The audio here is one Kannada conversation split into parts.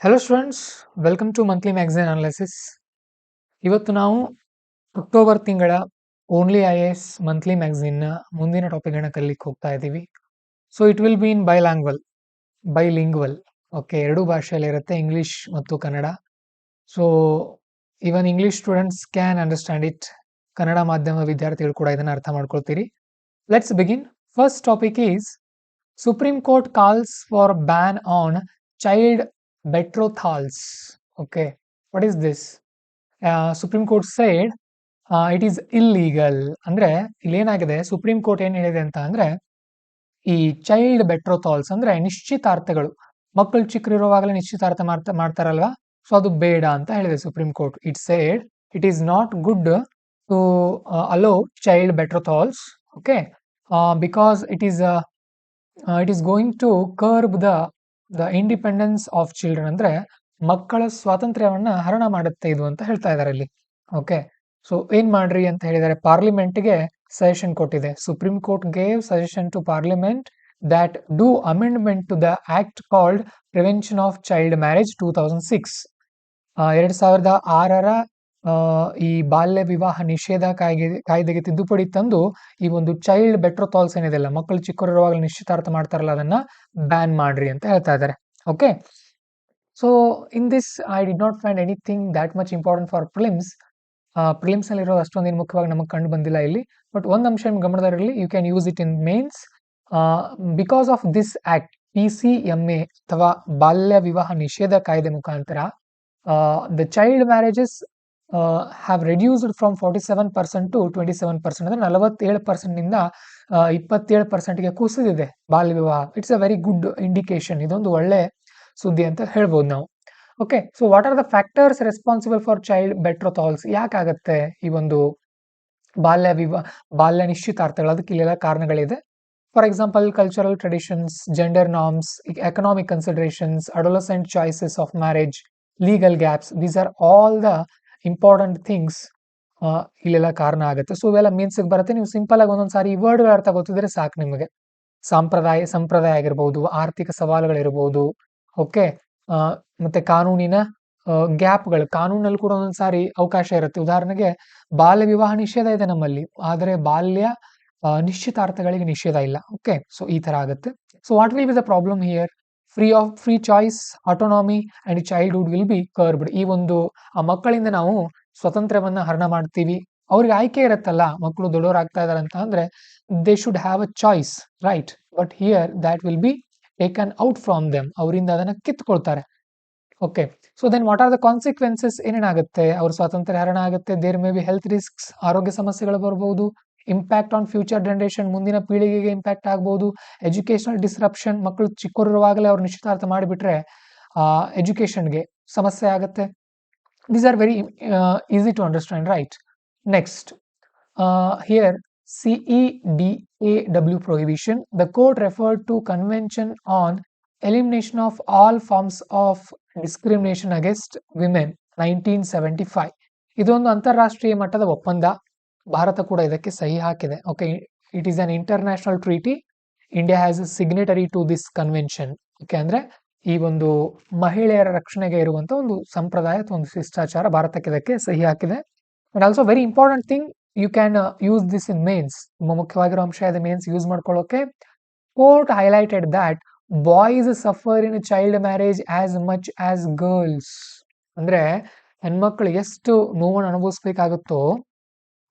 Hello students, welcome to monthly magazine analysis. ಇವತ್ತು ನಾವು ಅಕ್ಟೋಬರ್ ತಿಂಗಳ ಓನ್ಲಿ IAS ಮಂತ್ಲಿ ಮ್ಯಾಗಝಿನ್ ನ ಮುಂದಿನ ಟಾಪಿಕ್ ಅನ್ನು ಕಲಿಲಿಕ್ಕೆ ಹೋಗ್ತಾ ಇದ್ದೀವಿ. So it will be in bilingual. Okay, ಎರಡು ಭಾಷೆಯಲ್ಲಿ ಇರುತ್ತೆ, ಇಂಗ್ಲಿಷ್ ಮತ್ತು Kannada. So even English students can understand it. Kannada ಮಾಧ್ಯಮ ವಿದ್ಯಾರ್ಥಿಗಳು ಕೂಡ ಇದನ್ನು ಅರ್ಥ ಮಾಡ್ಕೊಳ್ತೀರಿ. Let's begin. First topic is Supreme Court calls for ban on child betrothals. Okay, what is this? Supreme Court said it is illegal. ಅಂದ್ರೆ ಇಲ್ಲೇನಾಗಿದೆ, ಸುಪ್ರೀಂ ಕೋರ್ಟ್ ಏನ್ ಹೇಳಿದೆ ಅಂತ ಅಂದ್ರೆ, ಈ ಚೈಲ್ಡ್ ಬೆಟ್ರೋಥಾಲ್ಸ್ ಅಂದ್ರೆ ನಿಶ್ಚಿತಾರ್ಥಗಳು, ಮಕ್ಕಳು ಚಿಕ್ಕರಿರುವಾಗಲೇ ನಿಶ್ಚಿತಾರ್ಥ ಮಾಡ್ತಾರಲ್ವಾ, ಸೊ ಅದು ಬೇಡ ಅಂತ ಹೇಳಿದೆ supreme Court. It said it is not good to allow child betrothals. Okay, because it is going to curb the independence of children. ಅಂದ್ರೆ ಮಕ್ಕಳ ಸ್ವಾತಂತ್ರ್ಯವನ್ನ ಹರಣ ಮಾಡುತ್ತೆ ಇದು ಅಂತ ಹೇಳ್ತಾ ಇದ್ದಾರೆ ಇಲ್ಲಿ. ಓಕೆ, ಸೊ ಏನ್ ಮಾಡ್ರಿ ಅಂತ ಹೇಳಿದ್ದಾರೆ, ಪಾರ್ಲಿಮೆಂಟ್ಗೆ ಸಜೆಷನ್ ಕೊಟ್ಟಿದೆ. Supreme court gave suggestion to parliament that do amendment to the act called Prevention of Child Marriage 2006. 2006ರ ಈ ಬಾಲ್ಯ ವಿವಾಹ ನಿಷೇಧ ಕಾಯ್ದೆಗೆ ತಿದ್ದುಪಡಿ ತಂದು ಈ ಒಂದು ಚೈಲ್ಡ್ ಬೆಟ್ರೋಥಾಲ್ಸ್ ಏನಿದೆಲ್ಲ, ಮಕ್ಕಳು ಚಿಕ್ಕವರಿರುವಾಗ ನಿಶ್ಚಿತಾರ್ಥ ಮಾಡ್ತಾರಲ್ಲ, ಅದನ್ನ ಬ್ಯಾನ್ ಮಾಡ್ರಿ ಅಂತ ಹೇಳ್ತಾ ಇದ್ದಾರೆ. Okay, so in this I did not find anything that much important for prelims. Prelims ಅಲ್ಲಿ ಇರೋದು ಅಷ್ಟೊಂದು ಮುಖ್ಯವಾಗಿ ನಮಗೆ ಕಂಡು ಬಂದಿಲ್ಲ ಇಲ್ಲಿ. ಬಟ್ ಒಂದು ಅಂಶ ನಿಮ್ಗೆ ಗಮನದಲ್ಲಿರಲಿ, you can use it in mains. Because of this act, PCMA ಅಥವಾ ಬಾಲ್ಯ ವಿವಾಹ ನಿಷೇಧ ಕಾಯ್ದೆ ಮುಖಾಂತರ the child marriages have reduced from 47% to 27%. ಅಂದ್ರೆ 47% ನಿಂದ 27%ಗೆ ಕುಸಿದಿದೆ ಬಾಲ್ಯ ವಿವಾಹ. It's a very good indication. ಇದೊಂದು ಒಳ್ಳೆ ಸುದ್ದಿ ಅಂತ ಹೇಳ್ಬೋದು ನಾವು. Okay, so what are the factors responsible for child betrothals? ಯಾಕಾಗತ್ತೆ ಈ ಒಂದು ಬಾಲ್ಯ ನಿಶ್ಚಿತಾರ್ಥಗಳು? ಅದಕ್ಕೆ ಇಲ್ಲೆಲ್ಲ ಕಾರಣಗಳಿದೆ. For example, cultural traditions, gender norms, economic considerations, adolescent choices of marriage, legal gaps. These are all the important things ಇಲ್ಲೆಲ್ಲ ಕಾರಣ ಆಗುತ್ತೆ. ಸೊ ಇವೆಲ್ಲ ಮೀನ್ಸ್ಗೆ ಬರುತ್ತೆ. ನೀವು ಸಿಂಪಲ್ ಆಗಿ ಒಂದೊಂದ್ಸಾರಿ ಈ ವರ್ಡ್ ಅರ್ಥ ಗೊತ್ತಿದ್ರೆ ಸಾಕು ನಿಮಗೆ. ಸಂಪ್ರದಾಯ ಆಗಿರ್ಬೋದು, ಆರ್ಥಿಕ ಸವಾಲುಗಳಿರ್ಬೋದು, ಓಕೆ, ಮತ್ತೆ ಕಾನೂನಿನ ಗ್ಯಾಪ್ಗಳು, ಕಾನೂನಲ್ಲಿ ಕೂಡ ಒಂದೊಂದ್ಸಾರಿ ಅವಕಾಶ ಇರುತ್ತೆ. ಉದಾಹರಣೆಗೆ ಬಾಲ್ಯ ವಿವಾಹ ನಿಷೇಧ ಇದೆ ನಮ್ಮಲ್ಲಿ, ಆದರೆ ಬಾಲ್ಯ ನಿಶ್ಚಿತಾರ್ಥಗಳಿಗೆ ನಿಷೇಧ ಇಲ್ಲ. ಓಕೆ, ಸೊ ಈ ತರ ಆಗುತ್ತೆ. So what will be the problem here? Free choice, autonomy and childhood will be curbed. ಈ ಒಂದು ಆ ಮಕ್ಕಳಿಂದ ನಾವು ಸ್ವತಂತ್ರವನ್ನ ಹರಣ ಮಾಡ್ತೀವಿ. ಅವ್ರಿಗೆ ಆಯ್ಕೆ ಇರುತ್ತಲ್ಲ, ಮಕ್ಕಳು ದೊಡ್ಡವರಾಗ್ತಾ ಇದಾರೆ ಅಂತ ಅಂದ್ರೆ they should have a choice, right? But here that will be taken out from them. ಅವರಿಂದ ಅದನ್ನ ಕಿತ್ಕೊಳ್ತಾರೆ. Okay, so then what are the consequences? ಏನೇನಾಗುತ್ತೆ? ಅವ್ರ ಸ್ವಾತಂತ್ರ್ಯ ಹರಣ ಆಗುತ್ತೆ. There may be health risks, ಆರೋಗ್ಯ ಸಮಸ್ಯೆಗಳು ಬರಬಹುದು. ಇಂಪ್ಯಾಕ್ಟ್ ಆನ್ ಫ್ಯೂಚರ್ ಜನರೇಷನ್, ಮುಂದಿನ ಪೀಳಿಗೆಗೆ ಇಂಪ್ಯಾಕ್ಟ್ ಆಗಬಹುದು. ಎಜುಕೇಶನಲ್ ಡಿಸ್ರಪ್ಷನ್, ಮಕ್ಕಳು ಚಿಕ್ಕವರಿರುವಾಗಲೇ ಅವ್ರು ನಿಶ್ಚಿತಾರ್ಥ ಮಾಡಿಬಿಟ್ರೆ ಎಜುಕೇಶನ್ಗೆ ಸಮಸ್ಯೆ ಆಗುತ್ತೆ. These are very easy to understand, right? Next, here CEDAW prohibition. The court referred to Convention on Elimination of All Forms of Discrimination Against Women 1975. ಇದೊಂದು ಅಂತಾರಾಷ್ಟ್ರೀಯ ಮಟ್ಟದ ಒಪ್ಪಂದ. ಭಾರತ ಕೂಡ ಇದಕ್ಕೆ ಸಹಿ ಹಾಕಿದೆ. Okay, it is an international treaty. India has a signatory to this convention. Okay, ಅಂದ್ರೆ ಈ ಒಂದು ಮಹಿಳೆಯರ ರಕ್ಷಣೆಗೆ ಇರುವಂತ ಒಂದು ಸಂಪ್ರದಾಯ ಅಥವಾ ಒಂದು ಶಿಷ್ಟಾಚಾರ, ಭಾರತಕ್ಕೆ ಇದಕ್ಕೆ ಸಹಿ ಹಾಕಿದೆ. And also very important thing, you can use this in mains. ತುಂಬಾ ಮುಖ್ಯವಾಗಿರೋ ಅಂಶ ಇದೆ ಮೇನ್ಸ್ ಯೂಸ್ ಮಾಡ್ಕೊಳ್ಳೋಕೆ. Court highlighted that boys suffer in child marriage as much as girls. ಅಂದ್ರೆ ಹೆಣ್ಮಕ್ಳು ಎಷ್ಟು ನೋವನ್ನು ಅನುಭವಿಸ್ಬೇಕಾಗುತ್ತೋ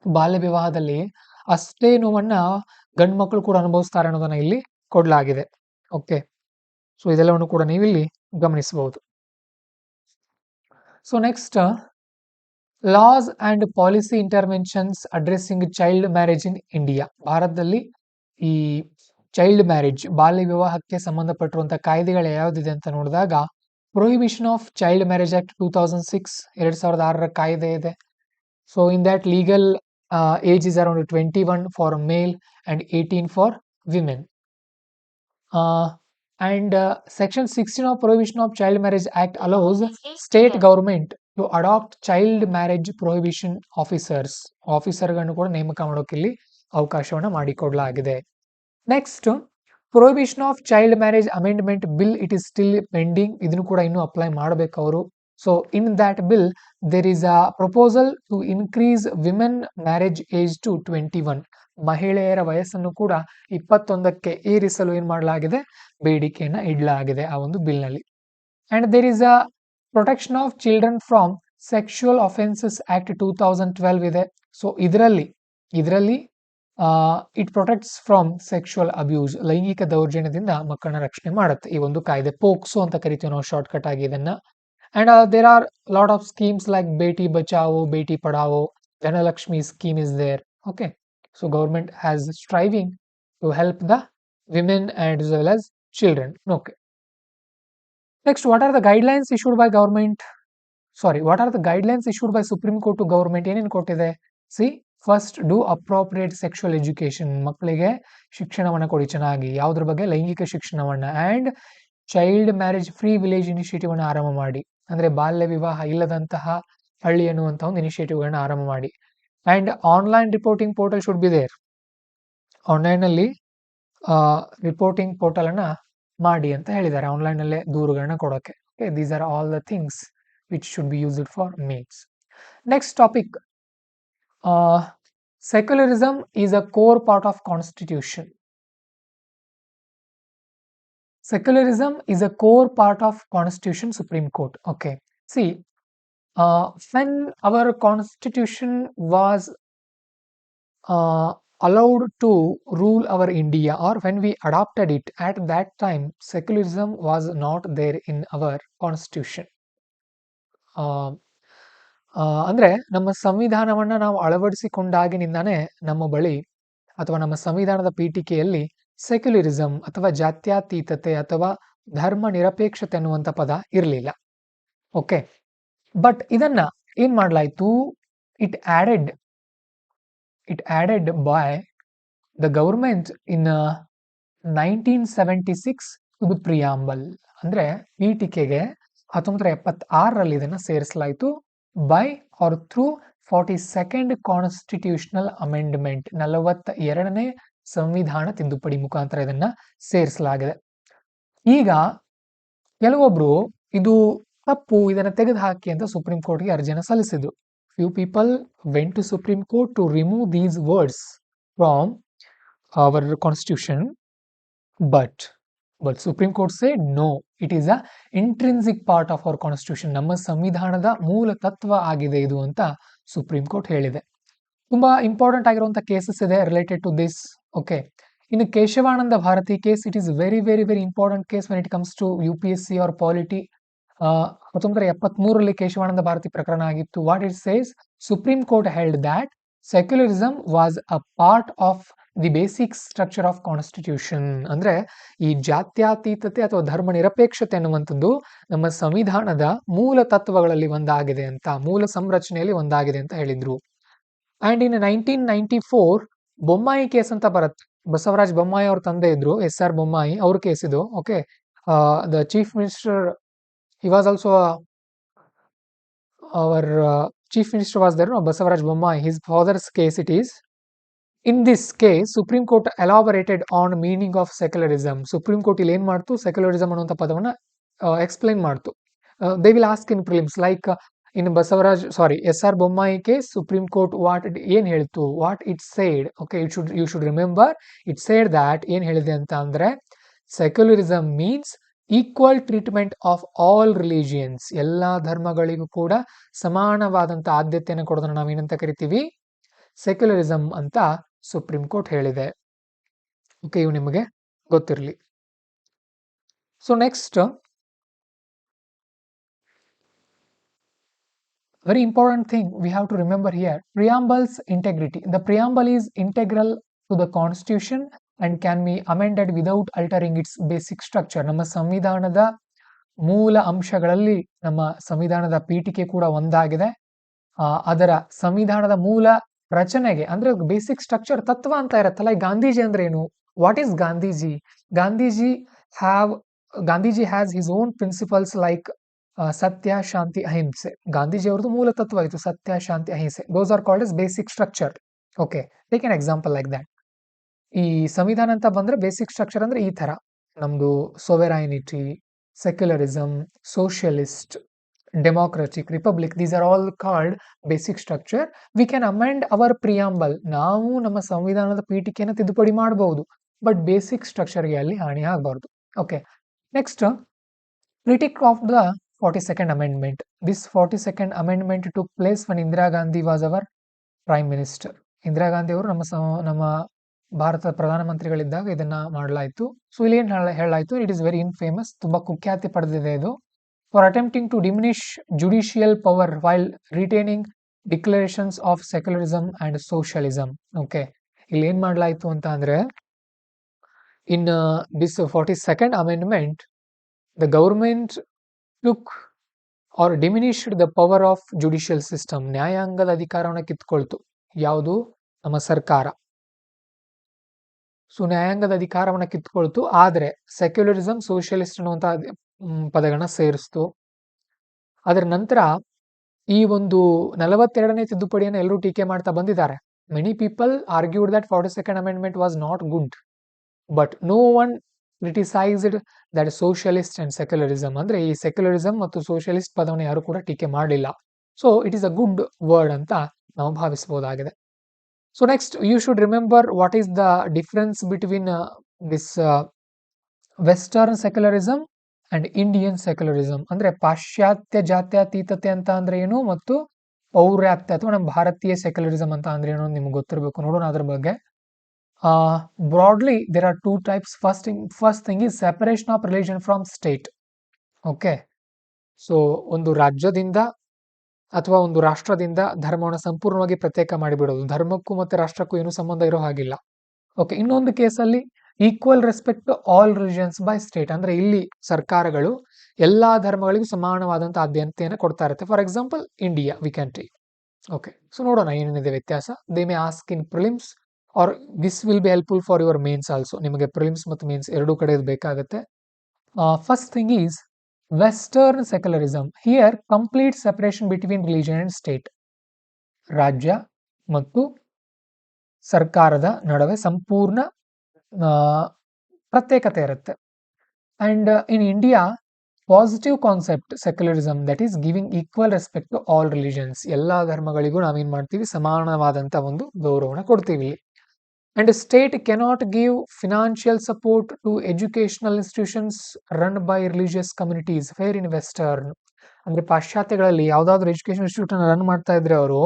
ಬಾಲ್ಯ ವಿವಾಹದಲ್ಲಿ, ಅಷ್ಟೇ ನೋವನ್ನ ಗಂಡು ಮಕ್ಕಳು ಕೂಡ ಅನುಭವಿಸ್ತಾರೆ ಅನ್ನೋದನ್ನ ಇಲ್ಲಿ ಕೊಡಲಾಗಿದೆ. ಓಕೆ, ಸೊ ಇದೆಲ್ಲವನ್ನು ಕೂಡ ನೀವು ಇಲ್ಲಿ ಗಮನಿಸಬಹುದು. So next, loss and policy interventions addressing child marriage in India. ಭಾರತದಲ್ಲಿ ಈ ಚೈಲ್ಡ್ ಮ್ಯಾರೇಜ್, ಬಾಲ್ಯ ವಿವಾಹಕ್ಕೆ ಸಂಬಂಧಪಟ್ಟಿರುವಂತಹ ಕಾಯ್ದೆಗಳು ಯಾವ್ದಿದೆ ಅಂತ ನೋಡಿದಾಗ, prohibition of child marriage act 2006, 2006ರ ಕಾಯ್ದೆ ಇದೆ. So in that legal age is around 21 for male and 18 for women. And Section 16 of Prohibition of Child Marriage Act allows state government to adopt child marriage prohibition officers. ಆಫೀಸರ್ಗಳನ್ನು ಕೂಡ ನೇಮಕ ಮಾಡೋಕೆ ಇಲ್ಲಿ ಅವಕಾಶವನ್ನು ಮಾಡಿಕೊಡಲಾಗಿದೆ. Next, prohibition of child marriage amendment bill it is still pending. ಇದನ್ನು ಕೂಡ ಇನ್ನೂ ಅಪ್ಲೈ ಮಾಡಬೇಕು ಅವರು. So in that bill there is a proposal to increase women marriage age to 21. ಮಹಿಳೆಯರ ವಯಸ್ಸನ್ನು ಕೂಡ 21ಕ್ಕೆ ಏರಿಸಲು ಏನ್ ಮಾಡಲಾಗಿದೆ, ಬೇಡಿಕೆಯನ್ನ ಇಡಲಾಗಿದೆ ಆ ಒಂದು ಬಿಲ್ ನಲ್ಲಿ. And there is a protection of children from sexual offences act 2012 ಇದೆ. ಸೊ ಇದರಲ್ಲಿ it protects from sexual abuse, ಲೈಂಗಿಕ ದೌರ್ಜನ್ಯದಿಂದ ಮಕ್ಕಳನ್ನ ರಕ್ಷಣೆ ಮಾಡುತ್ತೆ ಈ ಒಂದು ಕಾಯ್ದೆ. ಪೋಕ್ಸೋ ಅಂತ ಕರಿತೀವಿ ನಾವು ಶಾರ್ಟ್ ಕಟ್ ಆಗಿ ಇದನ್ನ. And there are lot of schemes like Beti Bachao, Beti Padhao, Dhanalakshmi scheme is there. Okay, so government has striving to help the women as well as children. Okay, next, what are the guidelines issued by government? Sorry, what are the guidelines issued by Supreme Court to government? ಏನೇನು ಕೊಟ್ಟಿದೆ? See, first do appropriate sexual education, ಮಕ್ಕಳಿಗೆ ಶಿಕ್ಷಣವನ್ನ ಕೊಡಿ ಚೆನ್ನಾಗಿ. ಯಾವುದ್ರ ಬಗ್ಗೆ? ಲೈಂಗಿಕ ಶಿಕ್ಷಣವನ್ನ. And child marriage free village initiative ಅನ್ನು ಆರಂಭ ಮಾಡಿ, ಅಂದ್ರೆ ಬಾಲ್ಯ ವಿವಾಹ ಇಲ್ಲದಂತಹ ಹಳ್ಳಿ ಅನ್ನುವಂತಹ ಒಂದು ಇನಿಷಿಯೇಟಿವ್ ಗಳನ್ನ ಆರಂಭ ಮಾಡಿ. And online reporting portal should be there, online ನಲ್ಲಿ ರಿಪೋರ್ಟಿಂಗ್ ಪೋರ್ಟಲ್ ಅನ್ನ ಮಾಡಿ ಅಂತ ಹೇಳಿದ್ದಾರೆ, ಆನ್ಲೈನ್ ನಲ್ಲೇ ದೂರುಗಳನ್ನ ಕೊಡೋಕೆ. These are all the things which should be used for mates. Next topic, secularism is a core part of constitution. Secularism is a core part of constitution, Supreme Court. Okay, see, when our constitution was allowed to rule our India, or when we adopted it, at that time secularism was not there in our constitution. ಅಂದ್ರೆ ನಮ್ಮ ಸಂವಿಧಾನವನ್ನ ನಾವು ಅಳವಡಿಸಿಕೊಂಡಾಗಿನಿಂದಾನೇ ನಮ್ಮ ಬಳಿ ಅಥವಾ ನಮ್ಮ ಸಂವಿಧಾನದ ಪೀಠಿಕೆಯಲ್ಲಿ ಸೆಕ್ಯುಲರಿಸಂ ಅಥವಾ ಜಾತ್ಯತೀತತೆ ಅಥವಾ ಧರ್ಮ ನಿರಪೇಕ್ಷತೆ ಅನ್ನುವಂಥ ಪದ ಇರಲಿಲ್ಲ. ಓಕೆ, ಬಟ್ ಇದನ್ನ ಏನ್ ಮಾಡಲಾಯ್ತು, it added by the government in 1976 to the preamble. ಅಂದ್ರೆ ಪೀಠಿಕೆಗೆ 1976ರಲ್ಲಿ ಇದನ್ನ ಸೇರಿಸಲಾಯಿತು. By or through 42nd constitutional amendment, 42ನೇ ಸಂವಿಧಾನ ತಿದ್ದುಪಡಿ ಮುಖಾಂತರ ಇದನ್ನ ಸೇರಿಸಲಾಗಿದೆ. ಈಗ ಕೆಲವೊಬ್ರು ಇದು ತಪ್ಪು, ಇದನ್ನ ತೆಗೆದು ಹಾಕಿ ಅಂತ ಸುಪ್ರೀಂ ಕೋರ್ಟ್ಗೆ ಅರ್ಜಿಯನ್ನು ಸಲ್ಲಿಸಿದ್ರು. Few people went to Supreme Court to remove these words from our constitution, but supreme Court said no, it is a intrinsic part of our constitution. ನಮ್ಮ ಸಂವಿಧಾನದ ಮೂಲ ತತ್ವ ಆಗಿದೆ ಇದು ಅಂತ ಸುಪ್ರೀಂ ಕೋರ್ಟ್ ಹೇಳಿದೆ. ತುಂಬಾ ಇಂಪಾರ್ಟೆಂಟ್ ಆಗಿರುವಂತಹ ಕೇಸಸ್ ಇದೆ ರಿಲೇಟೆಡ್ ಟು ದಿಸ್. ಓಕೆ, ಇನ್ನು Kesavananda Bharati case, it is very very very important case when it comes to UPSC or polity. 1973ರಲ್ಲಿ ಕೇಶವಾನಂದ ಭಾರತಿ ಪ್ರಕರಣ ಆಗಿತ್ತು. What it says, Supreme Court held that secularism was a part of the basic structure of constitution. ಅಂದ್ರೆ ಈ ಜಾತ್ಯತೀತತೆ ಅಥವಾ ಧರ್ಮ ನಿರಪೇಕ್ಷತೆ ಅನ್ನುವಂಥದ್ದು ನಮ್ಮ ಸಂವಿಧಾನದ ಮೂಲ ತತ್ವಗಳಲ್ಲಿ ಒಂದಾಗಿದೆ ಅಂತ, ಮೂಲ ಸಂರಚನೆಯಲ್ಲಿ ಒಂದಾಗಿದೆ ಅಂತ ಹೇಳಿದ್ರು. ಅಂಡ್ ಇನ್ 1994 ಬೊಮ್ಮಾಯಿ ಕೇಸ್ ಅಂತ ಬರುತ್ತೆ. ಬಸವರಾಜ್ ಬೊಮ್ಮಾಯಿ ಅವ್ರ ತಂದೆ ಇದ್ರು, SR ಬೊಮ್ಮಾಯಿ, ಅವ್ರ ಕೇಸ್ ಇದು. Okay, the chief minister, he was also our chief minister was there, no? Basavaraj Bommai, his father's case it is. In this case, Supreme Court elaborated on meaning of secularism. Supreme Court ಇಲ್ಲಿ ಏನ್ ಮಾಡ್ತು, secularism ಅನ್ನುವಂಥ ಪದವನ್ನ ಎಕ್ಸ್ಪ್ಲೈನ್ ಮಾಡ್ತು. They will ask in prelims like in SR Bommai case, Supreme Court ಏನ್ ಹೇಳ್ತು, what it said. Okay, you should remember, it said that ಏನ್ ಹೇಳಿದೆ ಅಂತ ಅಂದ್ರೆ, secularism means equal treatment of all religions, ಎಲ್ಲಾ ಧರ್ಮಗಳಿಗೂ ಕೂಡ ಸಮಾನವಾದಂತ ಆದ್ಯತೆಯನ್ನು ಕೊಡೋದನ್ನ ನಾವೇನಂತ ಕರಿತೀವಿ, ಸೆಕ್ಯುಲರಿಸಂ ಅಂತ ಸುಪ್ರೀಂ ಕೋರ್ಟ್ ಹೇಳಿದೆ. ಓಕೆ, ಇವು ನಿಮಗೆ ಗೊತ್ತಿರಲಿ. So next, very important thing we have to remember here, preamble's integrity. The preamble is integral to the constitution and can be amended without altering its basic structure. ನಮ್ಮ ಸಂವಿಧಾನದ ಮೂಲ ಅಂಶಗಳಲ್ಲಿ ನಮ್ಮ ಸಂವಿಧಾನದ ಪೀಠಿಕೆ ಕೂಡ ಒಂದಾಗಿದೆ. ಅದರ ಸಂವಿಧಾನದ ಮೂಲ ರಚನೆಗೆ ಅಂದ್ರೆ ಬೇಸಿಕ್ ಸ್ಟ್ರಕ್ಚರ್, ತತ್ವ ಅಂತ ಇರುತ್ತಲ್ಲ. ಗಾಂಧೀಜಿ ಅಂದ್ರೆ ಏನು, what is Gandhiji? Gandhiji has his own principles like ಸತ್ಯ, ಶಾಂತಿ, ಅಹಿಂಸೆ. ಗಾಂಧೀಜಿ ಅವರದು ಮೂಲ ತತ್ವ ಇತ್ತು, ಸತ್ಯ, ಶಾಂತಿ, ಅಹಿಂಸೆ. Those are called as basic structure. Okay, take an example like that. ಈ ಸಂವಿಧಾನ ಅಂತ ಬಂದ್ರೆ ಬೇಸಿಕ್ ಸ್ಟ್ರಕ್ಚರ್ ಅಂದ್ರೆ ಈ ತರ ನಮ್ದು sovereignty, secularism, socialist, democratic, republic, these are all called basic structure. We can amend our preamble, ನಾವು ನಮ್ಮ ಸಂವಿಧಾನದ ಪೀಠಿಕೆಯನ್ನು ತಿದ್ದುಪಡಿ ಮಾಡಬಹುದು, ಬಟ್ ಬೇಸಿಕ್ ಸ್ಟ್ರಕ್ಚರ್ಗೆ ಅಲ್ಲಿ ಹಾನಿ ಆಗಬಾರ್ದು. Okay, next critic of the 42nd amendment. This 42nd amendment took place when Indira Gandhi was our prime minister. Indira Gandhi ಅವರು ನಮ್ಮ ಭಾರತದ ಪ್ರಧಾನಮಂತ್ರಿಗಳಿದ್ದಾಗ ಇದನ್ನ ಮಾಡಲಾಯಿತು. ಸೊ ಇಲ್ಲಿ ಏನ್ ಹೇಳಲಾಯಿತು, ಇಟ್ ಇಸ್ ವೆರಿ ಇನ್ಫೇಮಸ್, ತುಂಬಾ ಕುಖ್ಯಾತಿ ಪಡೆದಿದೆ ಇದು. For attempting to diminish judicial power while retaining declarations of secularism and socialism. Okay, ಇಲ್ಲಿ ಏನ್ ಮಾಡಲಾಯಿತು ಅಂತ ಅಂದ್ರೆ, in this 42nd amendment the government took or diminished the power of judicial system. ನ್ಯಾಯಾಂಗದ ಅಧಿಕಾರವನ್ನು ಕಿತ್ಕೊಳ್ತು ಯಾವುದು, ನಮ್ಮ ಸರ್ಕಾರ. ಸೊ ನ್ಯಾಯಾಂಗದ ಅಧಿಕಾರವನ್ನು ಕಿತ್ಕೊಳ್ತು, ಆದ್ರೆ ಸೆಕ್ಯುಲರಿಸಮ್, ಸೋಷಿಯಲಿಸ್ಟ್ ಅನ್ನುವಂತಹ ಪದಗಳನ್ನ ಸೇರಿಸ್ತು. ಅದರ ನಂತರ ಈ ಒಂದು 42ನೇ ತಿದ್ದುಪಡಿಯನ್ನು ಎಲ್ಲರೂ ಟೀಕೆ ಮಾಡ್ತಾ ಬಂದಿದ್ದಾರೆ. Many people argued that 42nd amendment was not good, but no one criticized that socialist and secularism. ಅಂದ್ರೆ ಈ ಸೆಕ್ಯುಲರಿಸಮ್ ಮತ್ತು ಸೋಷಿಯಲಿಸ್ಟ್ ಪದವನ್ನು ಯಾರು ಕೂಡ ಟೀಕೆ ಮಾಡಲಿಲ್ಲ. So it is a good word ಅಂತ ನಾವು ಭಾವಿಸಬಹುದಾಗಿದೆ. So next you should remember what is the difference between this western secularism and Indian secularism. ಅಂದ್ರೆ ಪಾಶ್ಚಾತ್ಯ ಜಾತ್ಯತೀತತೆ ಅಂತ ಅಂದ್ರೆ ಏನು, ಮತ್ತು ಪೌರ್ಯಾತ್ಯ ಅಥವಾ ನಮ್ಮ ಭಾರತೀಯ ಸೆಕ್ಯುಲರಿಸಮ್ ಅಂತ ಅಂದ್ರೆ ಏನು ನಿಮ್ಗೆ ಗೊತ್ತಿರಬೇಕು. ನೋಡೋಣ ಅದ್ರ ಬಗ್ಗೆ. Broadly there are two types. First thing is separation of religion from state. Okay, so ಒಂದು ರಾಜ್ಯದಿಂದ ಅಥವಾ ಒಂದು ರಾಷ್ಟ್ರದಿಂದ ಧರ್ಮವನ್ನು ಸಂಪೂರ್ಣವಾಗಿ ಪ್ರತ್ಯೇಕ ಮಾಡಿಬಿಡೋದು, ಧರ್ಮಕ್ಕೂ ಮತ್ತೆ ರಾಷ್ಟ್ರಕ್ಕೂ ಏನು ಸಂಬಂಧ ಇರೋ ಹಾಗಿಲ್ಲ. ಓಕೆ, ಇನ್ನೊಂದು ಕೇಸಲ್ಲಿ equal respect to all religions by state. ಅಂದ್ರೆ ಇಲ್ಲಿ ಸರ್ಕಾರಗಳು ಎಲ್ಲಾ ಧರ್ಮಗಳಿಗೂ ಸಮಾನವಾದಂತಹ ಆದ್ಯತೆಯನ್ನು ಕೊಡ್ತಾ ಇರುತ್ತೆ. For example India we can take. Okay, so ನೋಡೋಣ ಏನೇನಿದೆ ವ್ಯತ್ಯಾಸ. They may ask in prelims or this will be helpful for your mains also. ನಿಮಗೆ ಪ್ರಿಲಿಮ್ಸ್ ಮತ್ತು ಮೇನ್ಸ್ ಎರಡೂ ಕಡೆ ಬೇಕಾಗುತ್ತೆ. First thing is western secularism. Here complete separation between religion and state. ರಾಜ್ಯ ಮತ್ತು ಸರ್ಕಾರದ ನಡುವೆ ಸಂಪೂರ್ಣ ಪ್ರತ್ಯೇಕತೆ ಇರುತ್ತೆ. And in India positive concept secularism, that is giving equal respect to all religions. ಎಲ್ಲಾ ಧರ್ಮಗಳಿಗೂ ನಾವೇನ್ ಮಾಡ್ತೀವಿ, ಸಮಾನವಾದಂತ ಒಂದು ಗೌರವನ ಕೊಡ್ತೀವಿ. And state cannot give financial support to educational institutions run by religious communities. Where in Western, ಅಂದ್ರೆ ಪಾಶ್ಚಾತ್ಯಗಳಲ್ಲಿ ಯಾವ್ದಾದ್ರು ಎಜುಕೇಶನ್ ಇನ್ಸ್ಟಿಟ್ಯೂಟ್ ರನ್ ಮಾಡ್ತಾ ಇದ್ರೆ ಅವರು,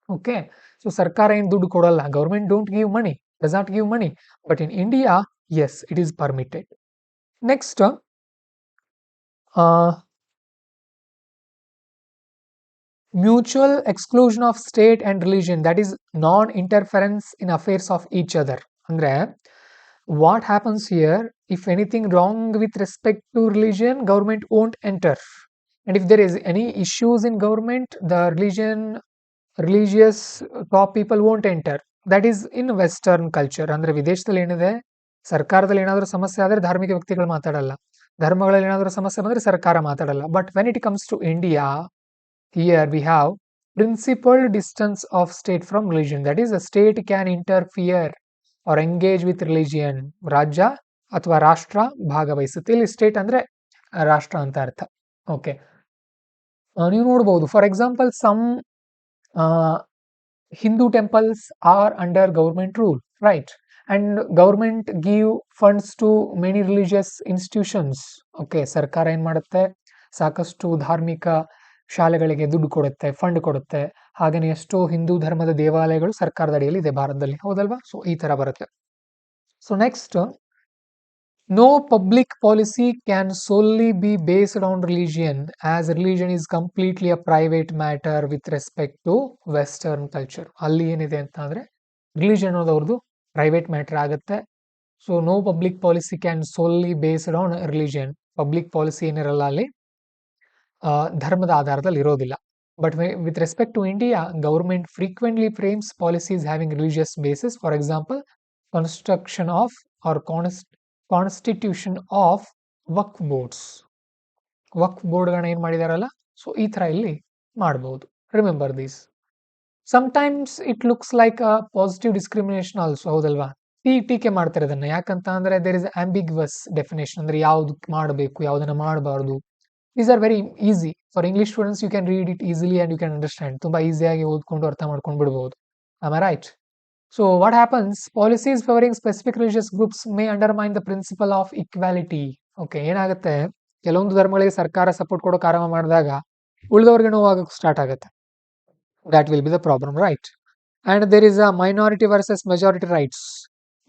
ಓಕೆ, ಸೊ ಸರ್ಕಾರ ಏನ್ ದುಡ್ಡು ಕೊಡಲ್ಲ, government don't give money, does not give money. But in India yes, it is permitted. Next mutual exclusion of state and religion, that is non-interference in affairs of each other. Andre what happens here, if anything wrong with respect to religion, government won't enter. And if there is any issues in government, the religious top people won't enter. That is in western culture. Andre ವಿದೇಶದಲ್ಲಿ ಏನಿದೆ, ಸರ್ಕಾರದಲ್ಲಿ ಏನಾದರೂ ಸಮಸ್ಯೆ ಆದರೆ ಧಾರ್ಮಿಕ ವ್ಯಕ್ತಿಗಳು ಮಾತಾಡಲ್ಲ, ಧರ್ಮಗಳಲ್ಲಿ ಏನಾದರೂ ಸಮಸ್ಯೆ ಬಂದ್ರೆ ಸರ್ಕಾರ ಮಾತಾಡಲ್ಲ. But when it comes to India, here we have principled distance of state from religion. That is, a state can interfere or engage with religion. ರಾಜ್ಯ ಅಥವಾ ರಾಷ್ಟ್ರ ಭಾಗವಹಿಸುತ್ತೆ. ಇಲ್ಲಿ ಸ್ಟೇಟ್ ಅಂದ್ರೆ ರಾಷ್ಟ್ರ ಅಂತ ಅರ್ಥ. ಓಕೆ, ನೀವು ನೋಡಬಹುದು, for example some Hindu temples are under government rule, right? And government give funds to many religious institutions. Okay, ಸರ್ಕಾರ ಏನ್ ಮಾಡುತ್ತೆ, ಸಾಕಷ್ಟು ಧಾರ್ಮಿಕ ಶಾಲೆಗಳಿಗೆ ದುಡ್ಡು ಕೊಡುತ್ತೆ, ಫಂಡ್ ಕೊಡುತ್ತೆ. ಹಾಗೇನೆ ಎಷ್ಟೋ ಹಿಂದೂ ಧರ್ಮದ ದೇವಾಲಯಗಳು ಸರ್ಕಾರದ ಅಡಿಯಲ್ಲಿ ಇದೆ ಭಾರತದಲ್ಲಿ, ಹೌದಲ್ವಾ? ಸೊ ಈ ತರ ಬರುತ್ತೆ. So next, no public policy can solely be based on religion, as religion is completely a private matter with respect to western culture. ಅಲ್ಲಿ ಏನಿದೆ ಅಂತ ಅಂದ್ರೆ ರಿಲಿಜಿಯನ್ ಅನ್ನೋದವ್ರದ್ದು ಪ್ರೈವೇಟ್ ಮ್ಯಾಟರ್ ಆಗುತ್ತೆ. So no public policy can solely based on religion. Public policy ಏನಿರಲ್ಲ ಅಲ್ಲಿ ಧರ್ಮದ ಆಧಾರದಲ್ಲಿ ಇರೋದಿಲ್ಲ. But with respect to India, government frequently frames policies having religious basis. For example construction of our constitution of Waqf boards. Waqf ಬೋರ್ಡ್ಗಳನ್ನ ಏನ್ ಮಾಡಿದಾರಲ್ಲ, ಸೊ ಈ ತರ ಇಲ್ಲಿ ಮಾಡಬಹುದು. Remember this. Sometimes it looks like a positive discrimination also, ಹೌದಲ್ವಾ? ಟೀಕೆ ಮಾಡ್ತಾರೆ ಅದನ್ನ. ಯಾಕಂತ ಅಂದ್ರೆ ದೇರ್ ಇಸ್ ಆಂಬಿಗ್ವಸ್ ಡೆಫಿನೇಷನ್, ಅಂದ್ರೆ ಯಾವ್ದು ಮಾಡಬೇಕು ಯಾವ್ದನ್ನ ಮಾಡಬಾರ್ದು. These are very easy for English students. You can read it easily and you can understand. ತುಂಬಾ ಈಸಿಯಾಗಿ ಓದ್ಕೊಂಡು ಅರ್ಥ ಮಾಡ್ಕೊಂಡು ಬಿಡಬಹುದು. Am I right? So what happens? Policies favoring specific religious groups may undermine the principle of equality. Okay, ಏನಾಗುತ್ತೆ, ಕೆಲವೊಂದು ಧರ್ಮಗಳಿಗೆ ಸರ್ಕಾರ ಸಪೋರ್ಟ್ ಕೊಡೋಕೆ ಆರಂಭ ಮಾಡಿದಾಗ ಉಳಿದವ್ರಿಗೆ ನೋವಾಗಕ್ಕೆ ಸ್ಟಾರ್ಟ್ ಆಗುತ್ತೆ. That will be the problem, right? And there is a minority versus majority rights.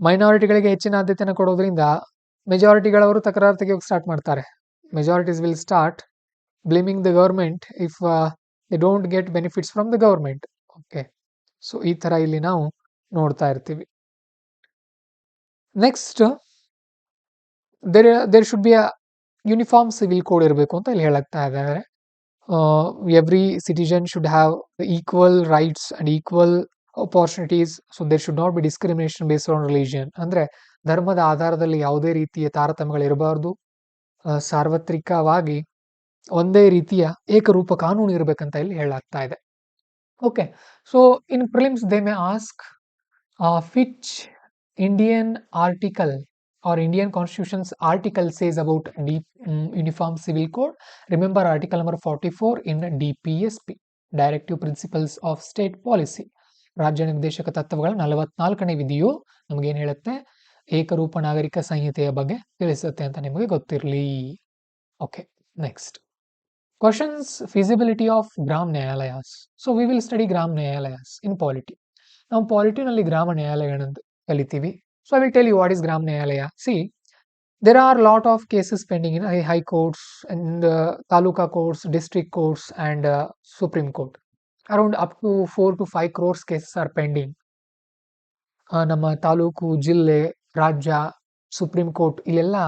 ಮೈನಾರಿಟಿಗಳಿಗೆ ಹೆಚ್ಚಿನ ಆದ್ಯತೆಯನ್ನು ಕೊಡೋದ್ರಿಂದ ಮೆಜಾರಿಟಿಗಳವರು ತಕರಾರು ತೆಗೆಯೋಕೆ ಸ್ಟಾರ್ಟ್ ಮಾಡ್ತಾರೆ. Majorities will start blaming the government if they don't get benefits from the government. Okay, so ಈ ತರ ಇಲ್ಲಿ ನಾವು ನೋಡ್ತಾ ಇರ್ತೀವಿ. Next, there should be a uniform civil code ಇರಬೇಕು ಅಂತ ಇಲ್ಲಿ ಹೇಳಕ್ತಾ ಇದ್ದಾರೆ. Every citizen should have equal rights and equal opportunities. So there should not be discrimination based on religion. ಅಂದ್ರೆ ಧರ್ಮದ ಆಧಾರದಲ್ಲಿ ಯಾವುದೇ ರೀತಿಯ ತಾರತಮ್ಯಗಳು ಇರಬಾರ್ದು. ಸಾರ್ವತ್ರಿಕವಾಗಿ ಒಂದೇ ರೀತಿಯ ಏಕರೂಪ ಕಾನೂನು ಇರಬೇಕಂತ ಇಲ್ಲಿ ಹೇಳಲಾಗ್ತಾ ಇದೆ. Okay, so in prelims they may ask which Indian article or Indian Constitution's article says about Uniform Civil Code. Remember article number 44 in DPSP, Directive Principles of State Policy. ರಾಜ್ಯ ನಿರ್ದೇಶಕ ತತ್ವಗಳ 44ನೇ ವಿಧಿಯು ನಮಗೇನು ಹೇಳುತ್ತೆ, ಏಕರೂಪ ನಾಗರಿಕ ಸಂಹಿತೆಯ ಬಗ್ಗೆ ತಿಳಿಸುತ್ತೆ ಅಂತ ನಿಮಗೆ ಗೊತ್ತಿರಲಿ. Okay, next questions, feasibility of Gram Nyayalayas. So we will study Gram Nyayalayas in polity. ನಾವು ಪಾಲಿಟಿನಲ್ಲಿ ಗ್ರಾಮ ನ್ಯಾಯಾಲಯಗಳನ್ನು ಕಲಿತೀವಿ. So I will tell you what is ಗ್ರಾಮ ನ್ಯಾಯಾಲಯ. See, there are lot of cases pending in high courts and taluka courts, district courts and supreme court. Around up to 4 to 5 crores cases are pending. ನಮ್ಮ ತಾಲೂಕು, ಜಿಲ್ಲೆ, ರಾಜ್ಯ, ಸುಪ್ರೀಂ ಕೋರ್ಟ್ ಇಲ್ಲೆಲ್ಲ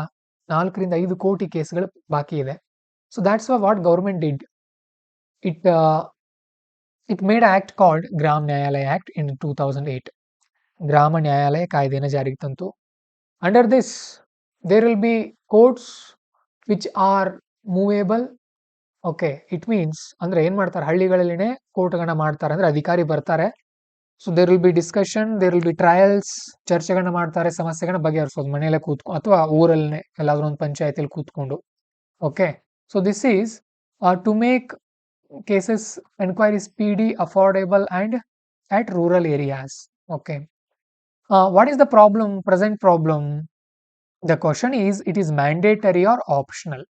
4 ರಿಂದ 5 ಕೋಟಿ ಕೇಸ್ಗಳು ಬಾಕಿ ಇದೆ. So that's what government did. It made an act called Gram Nyayalaya Act in 2008. ಗ್ರಾಮ ನ್ಯಾಯಾಲಯ ಕಾಯ್ದೆಯನ್ನು ಜಾರಿಗೆ ತಂತು. Under this, there will be courts which are movable. Okay, it means ಅಂದ್ರೆ ಏನ್ ಮಾಡ್ತಾರೆ, ಹಳ್ಳಿಗಳಲ್ಲಿನೇ ಕೋರ್ಟ್ಗಳನ್ನ ಮಾಡ್ತಾರೆ. ಅಂದ್ರೆ ಅಧಿಕಾರಿ ಬರ್ತಾರೆ. So there will be discussion, there will be trials, ಚರ್ಚೆಗಳನ್ನ ಮಾಡ್ತಾರೆ, ಸಮಸ್ಯೆಗಳನ್ನ ಬಗೆಹರಿಸೋದು ಮನೆಯಲ್ಲೇ ಕೂತ್ಕೊಂಡು ಅಥವಾ ಊರಲ್ಲೇ ಎಲ್ಲಾದ್ರೂ ಒಂದು ಪಂಚಾಯತಿಯಲ್ಲಿ ಕೂತ್ಕೊಂಡು. Okay, so this is to make cases enquiry speedy, affordable and at rural areas. Okay, what is the present problem? The question is, it is mandatory or optional?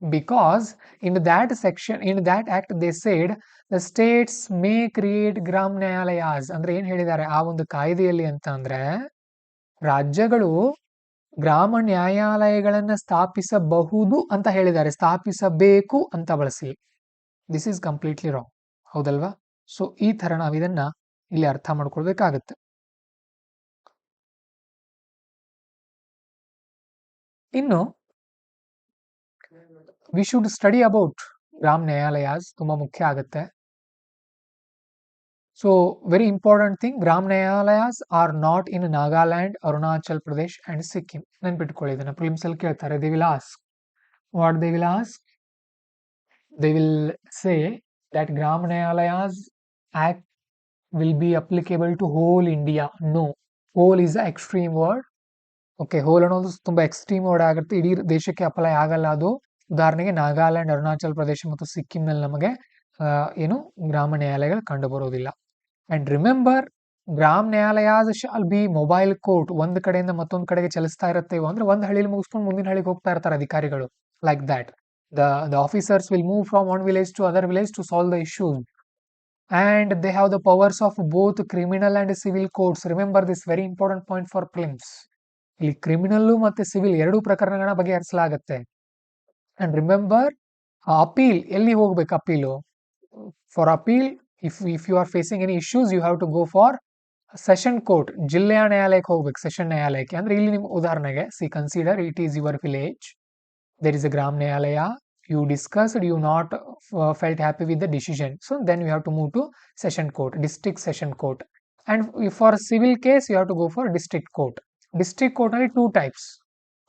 Because in that section, in that act they said the states may create gram nyayalayas. ಅಂದ್ರೆ ಏನ್ ಹೇಳಿದ್ದಾರೆ ಆ ಒಂದು ಕಾಯ್ದೆಯಲ್ಲಿ ಅಂತ ಅಂದ್ರೆ, ರಾಜ್ಯಗಳು ಗ್ರಾಮ ನ್ಯಾಯಾಲಯಗಳನ್ನ ಸ್ಥಾಪಿಸಬಹುದು ಅಂತ ಹೇಳಿದ್ದಾರೆ, ಸ್ಥಾಪಿಸಬೇಕು ಅಂತ ಬಳಸಿ. ದಿಸ್ ಈಸ್ ಕಂಪ್ಲೀಟ್ಲಿ ರಾಂಗ್, ಹೌದಲ್ವಾ? ಸೊ ಈ ತರ ನಾವು ಇದನ್ನ ಇಲ್ಲಿ ಅರ್ಥ ಮಾಡ್ಕೊಳ್ಬೇಕಾಗತ್ತೆ. ಇನ್ನು we should study about Gram Nyayalayas, ತುಂಬಾ ಮುಖ್ಯ ಆಗುತ್ತೆ. So very important thing, Gram Nyayalayas are not in Nagaland, Arunachal Pradesh and Sikkim. ನೆನ್ಪಿಟ್ಕೊಳ್ಳಿ, ಇದನ್ನ ಪ್ರಿಲಿಮ್ಸ್ ಅಲ್ಲಿ ಕೇಳ್ತಾರೆ. They will ask what they will ask. They will say that Gram Nyayalayas Act will be applicable to whole India. No, whole is an extreme word. Okay, whole ಅನ್ನೋದು ತುಂಬಾ ಎಕ್ಸ್ಟ್ರೀಮ್ ವರ್ಡ್ ಆಗುತ್ತೆ, ಇಡೀ ದೇಶಕ್ಕೆ ಅಪ್ಲೈ ಆಗಲ್ಲ ಅದು. ಉದಾಹರಣೆಗೆ ನಾಗಾಲ್ಯಾಂಡ್, ಅರುಣಾಚಲ್ ಪ್ರದೇಶ ಮತ್ತು ಸಿಕ್ಕಿಂನಲ್ಲಿ ನಮಗೆ ಏನು ಗ್ರಾಮ ನ್ಯಾಯಾಲಯಗಳು ಕಂಡು ಬರೋದಿಲ್ಲ. ಅಂಡ್ ರಿಮೆಂಬರ್, ಗ್ರಾಮ ನ್ಯಾಯಾಲಯಾಸ್ ಶಾಲ್ ಬಿ ಮೊಬೈಲ್ ಕೋರ್ಟ್. ಒಂದ್ ಕಡೆಯಿಂದ ಮತ್ತೊಂದ್ ಕಡೆಗೆ ಚಲಿಸ್ತಾ ಇರುತ್ತೆ. ಅಂದ್ರೆ ಒಂದ್ ಹಳ್ಳಿಲಿ ಮುಗಿಸ್ಕೊಂಡು ಮುಂದಿನ ಹಳ್ಳಿಗೆ ಹೋಗ್ತಾ ಇರ್ತಾರೆ ಅಧಿಕಾರಿಗಳು. Like that. The officers will move from one village to other village to solve the issues, and they have the powers of both criminal and civil courts. Remember this very important point for prelims. ಇಲ್ಲಿ ಕ್ರಿಮಿನಲ್ ಮತ್ತೆ ಸಿವಿಲ್ ಎರಡೂ ಪ್ರಕರಣಗಳನ್ನ ಬಗೆಹರಿಸಲಾಗುತ್ತೆ. ಅಂಡ್ ರಿಮೆಂಬರ್, ಅಪೀಲ್ ಎಲ್ಲಿ ಹೋಗ್ಬೇಕು? Appeal for appeal, if you are facing any issues you have to go for session court. ಜಿಲ್ಲೆಯ ನ್ಯಾಯಾಲಯಕ್ಕೆ ಹೋಗ್ಬೇಕು, ಸೆಷನ್ ನ್ಯಾಯಾಲಯಕ್ಕೆ. ಅಂದ್ರೆ ಇಲ್ಲಿ ನಿಮ್ಗೆ ಉದಾಹರಣೆಗೆ, see consider it is your village, there is a Gram Nyayalaya, you discussed, you not felt happy with the decision, so then you have to move to session court, district session court. And for civil case you have to go for district court. District court only 2 types.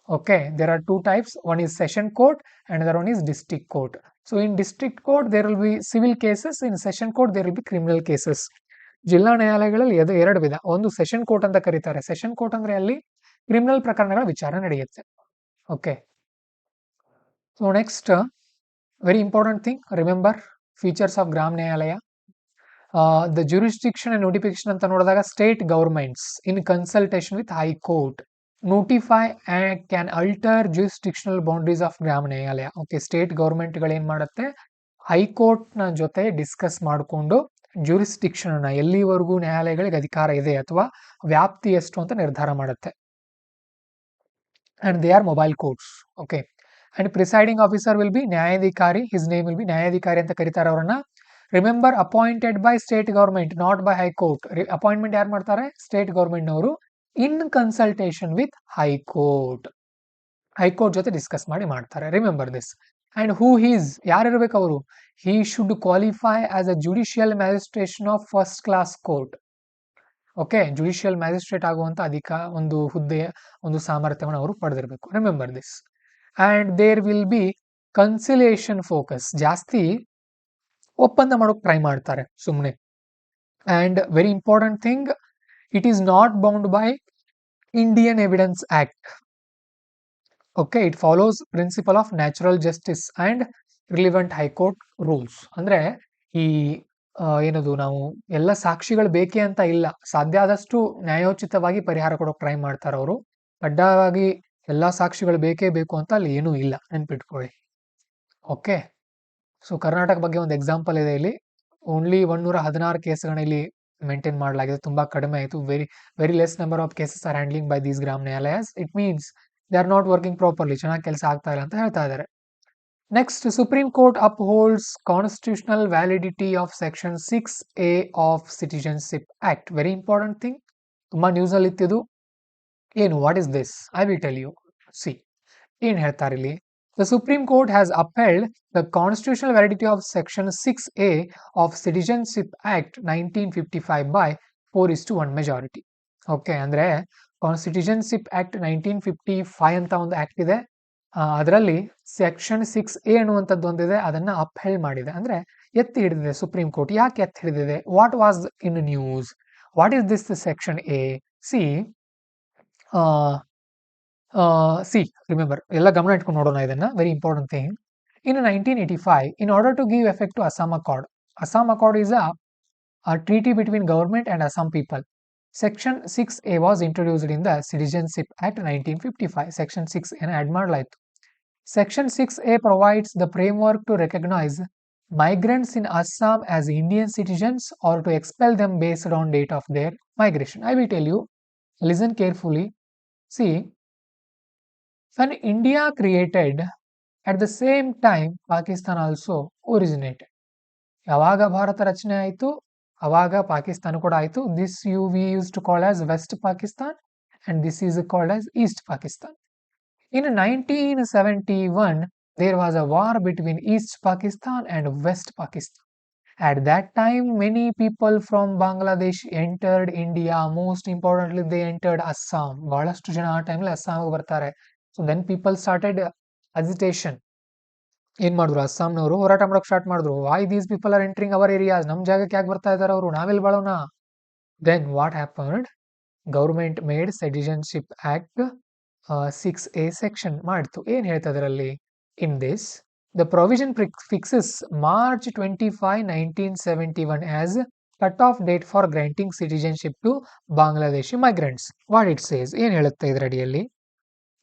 Okay, there are 2 types, one is session court, another one is district court. So in district court there will be civil cases, in session court there will be criminal cases. ಜಿಲ್ಲಾ ನ್ಯಾಯಾಲಯಗಳಲ್ಲಿ ಎರಡು ವಿಧ. ಒಂದು ಸೆಷನ್ ಕೋರ್ಟ್ ಅಂತ ಕರೀತಾರೆ. ಸೆಷನ್ ಕೋರ್ಟ್ ಅಂದ್ರೆ ಅಲ್ಲಿ ಕ್ರಿಮಿನಲ್ ಪ್ರಕರಣಗಳ ವಿಚಾರ ನಡೆಯುತ್ತೆ. Okay, so next very important thing, remember features of ಗ್ರಾಮ ನ್ಯಾಯಾಲಯ. ದ jurisdiction and notification ಅಂತ ನೋಡಿದಾಗ state governments in consultation with high court notify and can ಅಲ್ಟರ್ jurisdictional boundaries of ಗ್ರಾಮ ನ್ಯಾಯಾಲಯ. ಓಕೆ, ಸ್ಟೇಟ್ ಗವರ್ಮೆಂಟ್ಗಳು ಏನ್ ಮಾಡುತ್ತೆ, ಹೈಕೋರ್ಟ್ ನ ಜೊತೆ ಡಿಸ್ಕಸ್ ಮಾಡಿಕೊಂಡು jurisdiction ಅನ್ನ ಎಲ್ಲಿವರೆಗೂ ನ್ಯಾಯಾಲಯಗಳಿಗೆ ಅಧಿಕಾರ ಇದೆ ಅಥವಾ ವ್ಯಾಪ್ತಿ ಎಷ್ಟು ಅಂತ ನಿರ್ಧಾರ ಮಾಡುತ್ತೆ. And they are mobile courts. Okay, and presiding officer will be ನ್ಯಾಯಾಧಿಕಾರಿ. His name will be ನ್ಯಾಯಾಧಿಕಾರಿ ಅಂತ ಕರೀತಾರೆ ಅವರನ್ನ. Remember appointed by state government, not by high court. Appointment ಯಾರು ಮಾಡ್ತಾರೆ, ಸ್ಟೇಟ್ ಗವರ್ಮೆಂಟ್ ನವರು, in consultation with high court. High court ಜೊತೆ ಡಿಸ್ಕಸ್ ಮಾಡಿ ಮಾಡ್ತಾರೆ. Remember this. And who he's, ಯಾರಿರ್ಬೇಕು ಅವರು, he should qualify as a judicial magistration of first class court. Okay, judicial magistrate ಆಗುವಂತ ಒಂದು ಹುದ್ದೆ, ಒಂದು ಸಾಮರ್ಥ್ಯವನ್ನು ಅವರು ಪಡೆದಿರಬೇಕು. Remember this. And there will be conciliation focus, ಜಾಸ್ತಿ ಒಪ್ಪಂದ ಮಾಡೋಕೆ ಟ್ರೈ ಮಾಡ್ತಾರೆ ಸುಮ್ಮನೆ. And very important thing, it is not bound by Indian evidence act. Okay, it follows principle of natural justice and relevant high court rules. ಅಂದ್ರೆ ಈ ಏನದು, ನಾವು ಎಲ್ಲ ಸಾಕ್ಷಿಗಳು ಬೇಕೇ ಅಂತ ಇಲ್ಲ, ಸಾಧ್ಯ ಆದಷ್ಟು ನ್ಯಾಯೋಚಿತವಾಗಿ ಪರಿಹಾರ ಕೊಡೋಕೆ ಟ್ರೈ ಮಾಡ್ತಾರೆ ಅವರು. ಕಡ್ಡಾಯವಾಗಿ ಎಲ್ಲಾ ಸಾಕ್ಷಿಗಳು ಬೇಕೇ ಬೇಕು ಅಂತ ಅಲ್ಲಿ ಏನೂ ಇಲ್ಲ, ನೆನ್ಪಿಟ್ಕೊಳ್ಳಿ. ಓಕೆ, ಸೊ ಕರ್ನಾಟಕ ಬಗ್ಗೆ ಒಂದು ಎಕ್ಸಾಂಪಲ್ ಇದೆ ಇಲ್ಲಿ. ಓನ್ಲಿ 116 ಕೇಸ್ಗಳನ್ನ ಇಲ್ಲಿ ಮೇಂಟೈನ್ ಮಾಡಲಾಗಿದೆ, ತುಂಬಾ ಕಡಿಮೆ ಆಯಿತು. Very less number of cases are handling by these Gram Nyayalayas. It means they are not working properly, ಚೆನ್ನಾಗಿ ಕೆಲಸ ಆಗ್ತಾ ಇಲ್ಲ ಅಂತ ಹೇಳ್ತಾ ಇದ್ದಾರೆ. Next, supreme court upholds constitutional validity of section 6A of citizenship act. Very important thing, ತುಂಬಾ ನ್ಯೂಸ್ ಅಲ್ಲಿ ಇತ್ತಿದು. ಏನು, what is this, I will tell you. See, ಏನ್ ಹೇಳ್ತಾರೆ ಇಲ್ಲಿ. The Supreme Court has upheld the constitutional validity of Section 6A of Citizenship Act 1955 by 4:1 majority. Okay, ಅಂದ್ರೆ Citizenship Act 1955 ಅಂತ ಒಂದು ಆಕ್ಟ್ ಇದೆ. ಅದರಲ್ಲಿ ಸೆಕ್ಷನ್ 6A ಅನ್ನುವಂಥದ್ದು ಒಂದಿದೆ, ಅದನ್ನ ಅಪ್ಹೆಲ್ಡ್ ಮಾಡಿದೆ, ಅಂದ್ರೆ ಎತ್ತಿ ಹಿಡಿದಿದೆ ಸುಪ್ರೀಂ ಕೋರ್ಟ್. ಯಾಕೆ ಎತ್ತಿ ಹಿಡಿದಿದೆ, what was in news, what is this section A. C, remember, ಎಲ್ಲ ಗಮನ ಇಟ್ಕೊಂಡು ನೋಡೋಣ ಇದನ್ನ. Very important thing. In 1985, in order to give effect to Assam Accord. Assam Accord is a treaty between government and Assam people. Section 6A was introduced in the Citizenship Act 1955. Section 6A add ಮಾಡಲಾಯಿತು. Section 6A provides the framework to recognize migrants in Assam as Indian citizens or to expel them based on date of their migration. I will tell you, listen carefully. See, when India created, at the same time Pakistan also originated. ಯಾವಾಗ ಭಾರತ ರಚನೆ ಆಯಿತು ಅವಾಗ ಪಾಕಿಸ್ತಾನ ಕೂಡ ಆಯಿತು. This we used to call as West Pakistan and this is called as East Pakistan. In 1971, there was a war between East Pakistan and West Pakistan. At that time, many people from Bangladesh entered India. Most importantly, they entered Assam. ಬಹಳಷ್ಟು ಜನ ಆ ಟೈಮಲ್ಲಿ ಅಸ್ಸಾಂಗೆ ಬರ್ತಾರೆ. So then people started agitation. ಏನ್ ಮಾಡಿದ್ರು, ಅಸ್ಸಾಂನವರು ಹೋರಾಟ ಮಾಡೋಕೆ ಸ್ಟಾರ್ಟ್ ಮಾಡಿದ್ರು. Why these people are entering our areas, ನಮ್ ಜಾಗಕ್ಕೆ ಯಾಕೆ ಬರ್ತಾ ಇದಾರೆ ಅವರು, ನಾವೆಲ್ಲಿ ಬಾಳೋಣ. Then what happened, government made citizenship act 6A section ಮಾಡ್ತು. ಏನ್ ಹೇಳ್ತಾ ಇದರಲ್ಲಿ, in this the provision fixes March 25, 1971 as cut-off date for granting citizenship to Bangladeshi migrants. What it says, ಏನ್ ಹೇಳುತ್ತೆ ಇದರ ಅಡಿಯಲ್ಲಿ,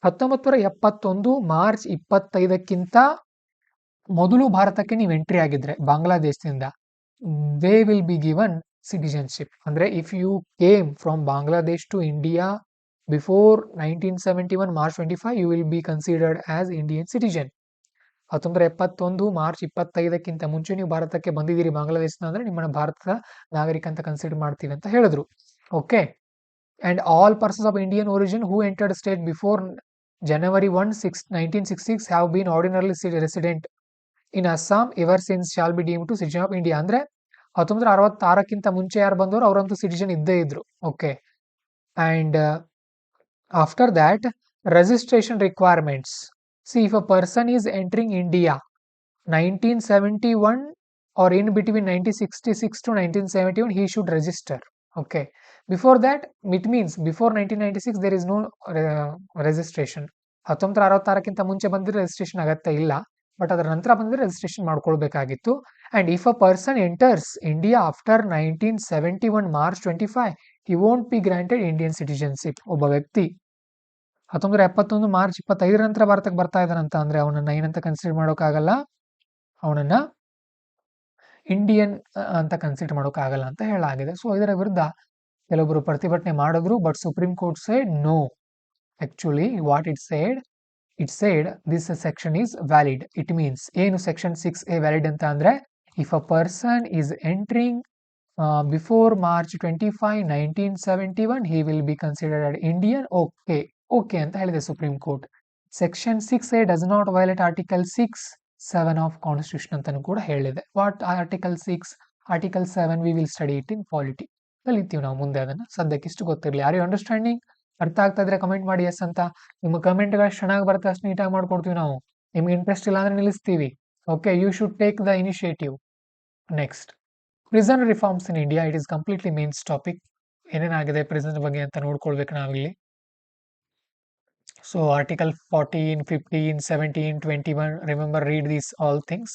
1971 ಮಾರ್ಚ್ 25ಕ್ಕಿಂತ ಮೊದಲು ಭಾರತಕ್ಕೆ ನೀವು ಎಂಟ್ರಿ ಆಗಿದ್ರೆ ಬಾಂಗ್ಲಾದೇಶದಿಂದ, they will be given citizenship. ಅಂದ್ರೆ if you came from Bangladesh to India before 1971 March 25, you will be considered as Indian citizen. 1971 March 25ಕ್ಕಿಂತ ಮುಂಚೆ ನೀವು ಭಾರತಕ್ಕೆ ಬಂದಿದ್ದೀರಿ ಬಾಂಗ್ಲಾದೇಶದ ಅಂದ್ರೆ ನಿಮ್ಮನ್ನ ಭಾರತದ ನಾಗರಿಕ ಅಂತ ಕನ್ಸಿಡರ್ ಮಾಡ್ತೀವಿ ಅಂತ ಹೇಳಿದ್ರು. Okay, and all persons of Indian origin who entered state before January 1, 1966 have been ordinarily resident in Assam ever since shall be deemed to citizen of India. ಅಂದ್ರೆ 1966ಕ್ಕಿಂತ ಮುಂಚೆ ಯಾರು ಬಂದವರು ಅವರಂತೂ ಸಿಟಿಜನ್ ಇದ್ದೇ ಇದ್ರು. Okay, and after that registration requirements. See, if a person is entering India 1971 or in between 1966 to 1971 he should register. Okay, before that it means before 1996 there is no registration. 1966ಕ್ಕಿಂತ ಮುಂಚೆ ಬಂದಿದ್ರೆ ರಿಜಿಸ್ಟ್ರೇಷನ್ ಅಗತ್ಯ ಇಲ್ಲ, ಬಟ್ ಅದರ ನಂತರ ಬಂದ್ರೆ ರಿಜಿಸ್ಟ್ರೇಷನ್ ಮಾಡ್ಕೊಳ್ಬೇಕಾಗಿತ್ತು. And if a person enters India after 1971 March 25 he won't be granted Indian citizenship. ಒಬ್ಬ ವ್ಯಕ್ತಿ 1971 ಮಾರ್ಚ್ 25 ನಂತರ ಭಾರತಕ್ಕೆ ಬರ್ತಾ ಇದ್ದಾನಂತ ಅಂದ್ರೆ ಅವನನ್ನ ಏನಂತ ಕನ್ಸಿಡರ್ ಮಾಡೋಕ್ಕಾಗಲ್ಲ, ಅವನನ್ನ ಇಂಡಿಯನ್ ಅಂತ ಕನ್ಸಿಡರ್ ಮಾಡೋಕ್ಕಾಗಲ್ಲ ಅಂತ ಹೇಳಲಾಗಿದೆ. ಸೊ ಇದರ ವಿರುದ್ಧ ಕೆಲವೊಬ್ಬರು ಪ್ರತಿಭಟನೆ ಮಾಡಿದ್ರು, but supreme court said no. Actually what it said this section is valid. It means ಏನು ಸೆಕ್ಷನ್ 6A valid ಅಂತ ಅಂದ್ರೆ if a person is entering before March 25, 1971 he will be considered Indian. Okay ಅಂತ ಹೇಳಿದೆ supreme court. Section 6A does not violate article 6(7) of constitution ಅಂತಾನು ಕೂಡ ಹೇಳಿದೆ. What article 6? Article 7 we will study it in polity. ಕಲಿತೀವಿ ನಾವು ಮುಂದೆ ಅದನ್ನ. ಸದ್ಯಕ್ಕೆ ಇಷ್ಟು ಗೊತ್ತಿರಲಿ. Are you understanding? ಅರ್ಥ ಆಗ್ತಾ ಇದ್ರೆ ಕಮೆಂಟ್ ಮಾಡಿ ಎಸ್ ಅಂತ. ನಿಮ್ಮ ಕಮೆಂಟ್ಗಳು ಚೆನ್ನಾಗಿ ಬರುತ್ತೆ ಅಷ್ಟು ನೀಟಾಗಿ ಮಾಡ್ಕೊಡ್ತೀವಿ ನಾವು. ನಿಮ್ಗೆ ಇಂಟ್ರೆಸ್ಟ್ ಇಲ್ಲ ಅಂದ್ರೆ ನಿಲ್ಲಿಸ್ತೀವಿ. Okay, you should take the initiative. Next, prison reforms in India. It is completely mains topic. ಏನೇನಾಗಿದೆ ಪ್ರಿಸನ್ ಬಗ್ಗೆ ಅಂತ ನೋಡ್ಕೊಳ್ಬೇಕು ನಾವಿಲ್ಲಿ. So article 14, 15, 17, 21, remember, read these all things.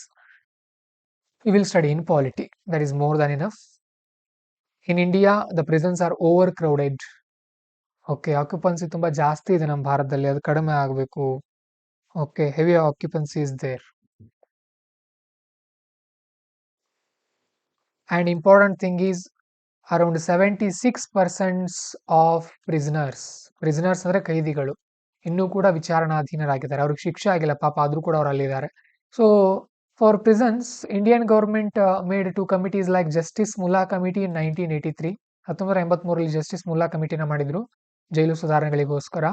We will study in polity. That is more than enough. In India, the prisons are overcrowded. Okay, occupancy ತುಂಬಾ ಜಾಸ್ತಿ ಇದೆ ನಮ್ಮ ಭಾರತದಲ್ಲಿ, ಅದು ಕಡಿಮೆ ಆಗಬೇಕು. Okay, heavy occupancy is there. And important thing is around 76% of prisoners ಅಂದ್ರೆ ಕೈದಿಗಳು ಇನ್ನೂ ಕೂಡ ವಿಚಾರಣಾಧೀನರಾಗಿದ್ದಾರೆ. ಅವ್ರಿಗೆ ಶಿಕ್ಷೆ ಆಗಿಲ್ಲ ಪಾಪ, ಆದ್ರೂ ಕೂಡ ಅವ್ರು ಅಲ್ಲಿದ್ದಾರೆ. So for prisons Indian government made 2 committees like justice Mulla committee in 1983. 1983ರಲ್ಲಿ ಜಸ್ಟಿಸ್ ಮುಲ್ಲಾ ಕಮಿಟಿನ ಮಾಡಿದ್ರು ಜೈಲು ಸುಧಾರಣೆಗಳಿಗೋಸ್ಕರ.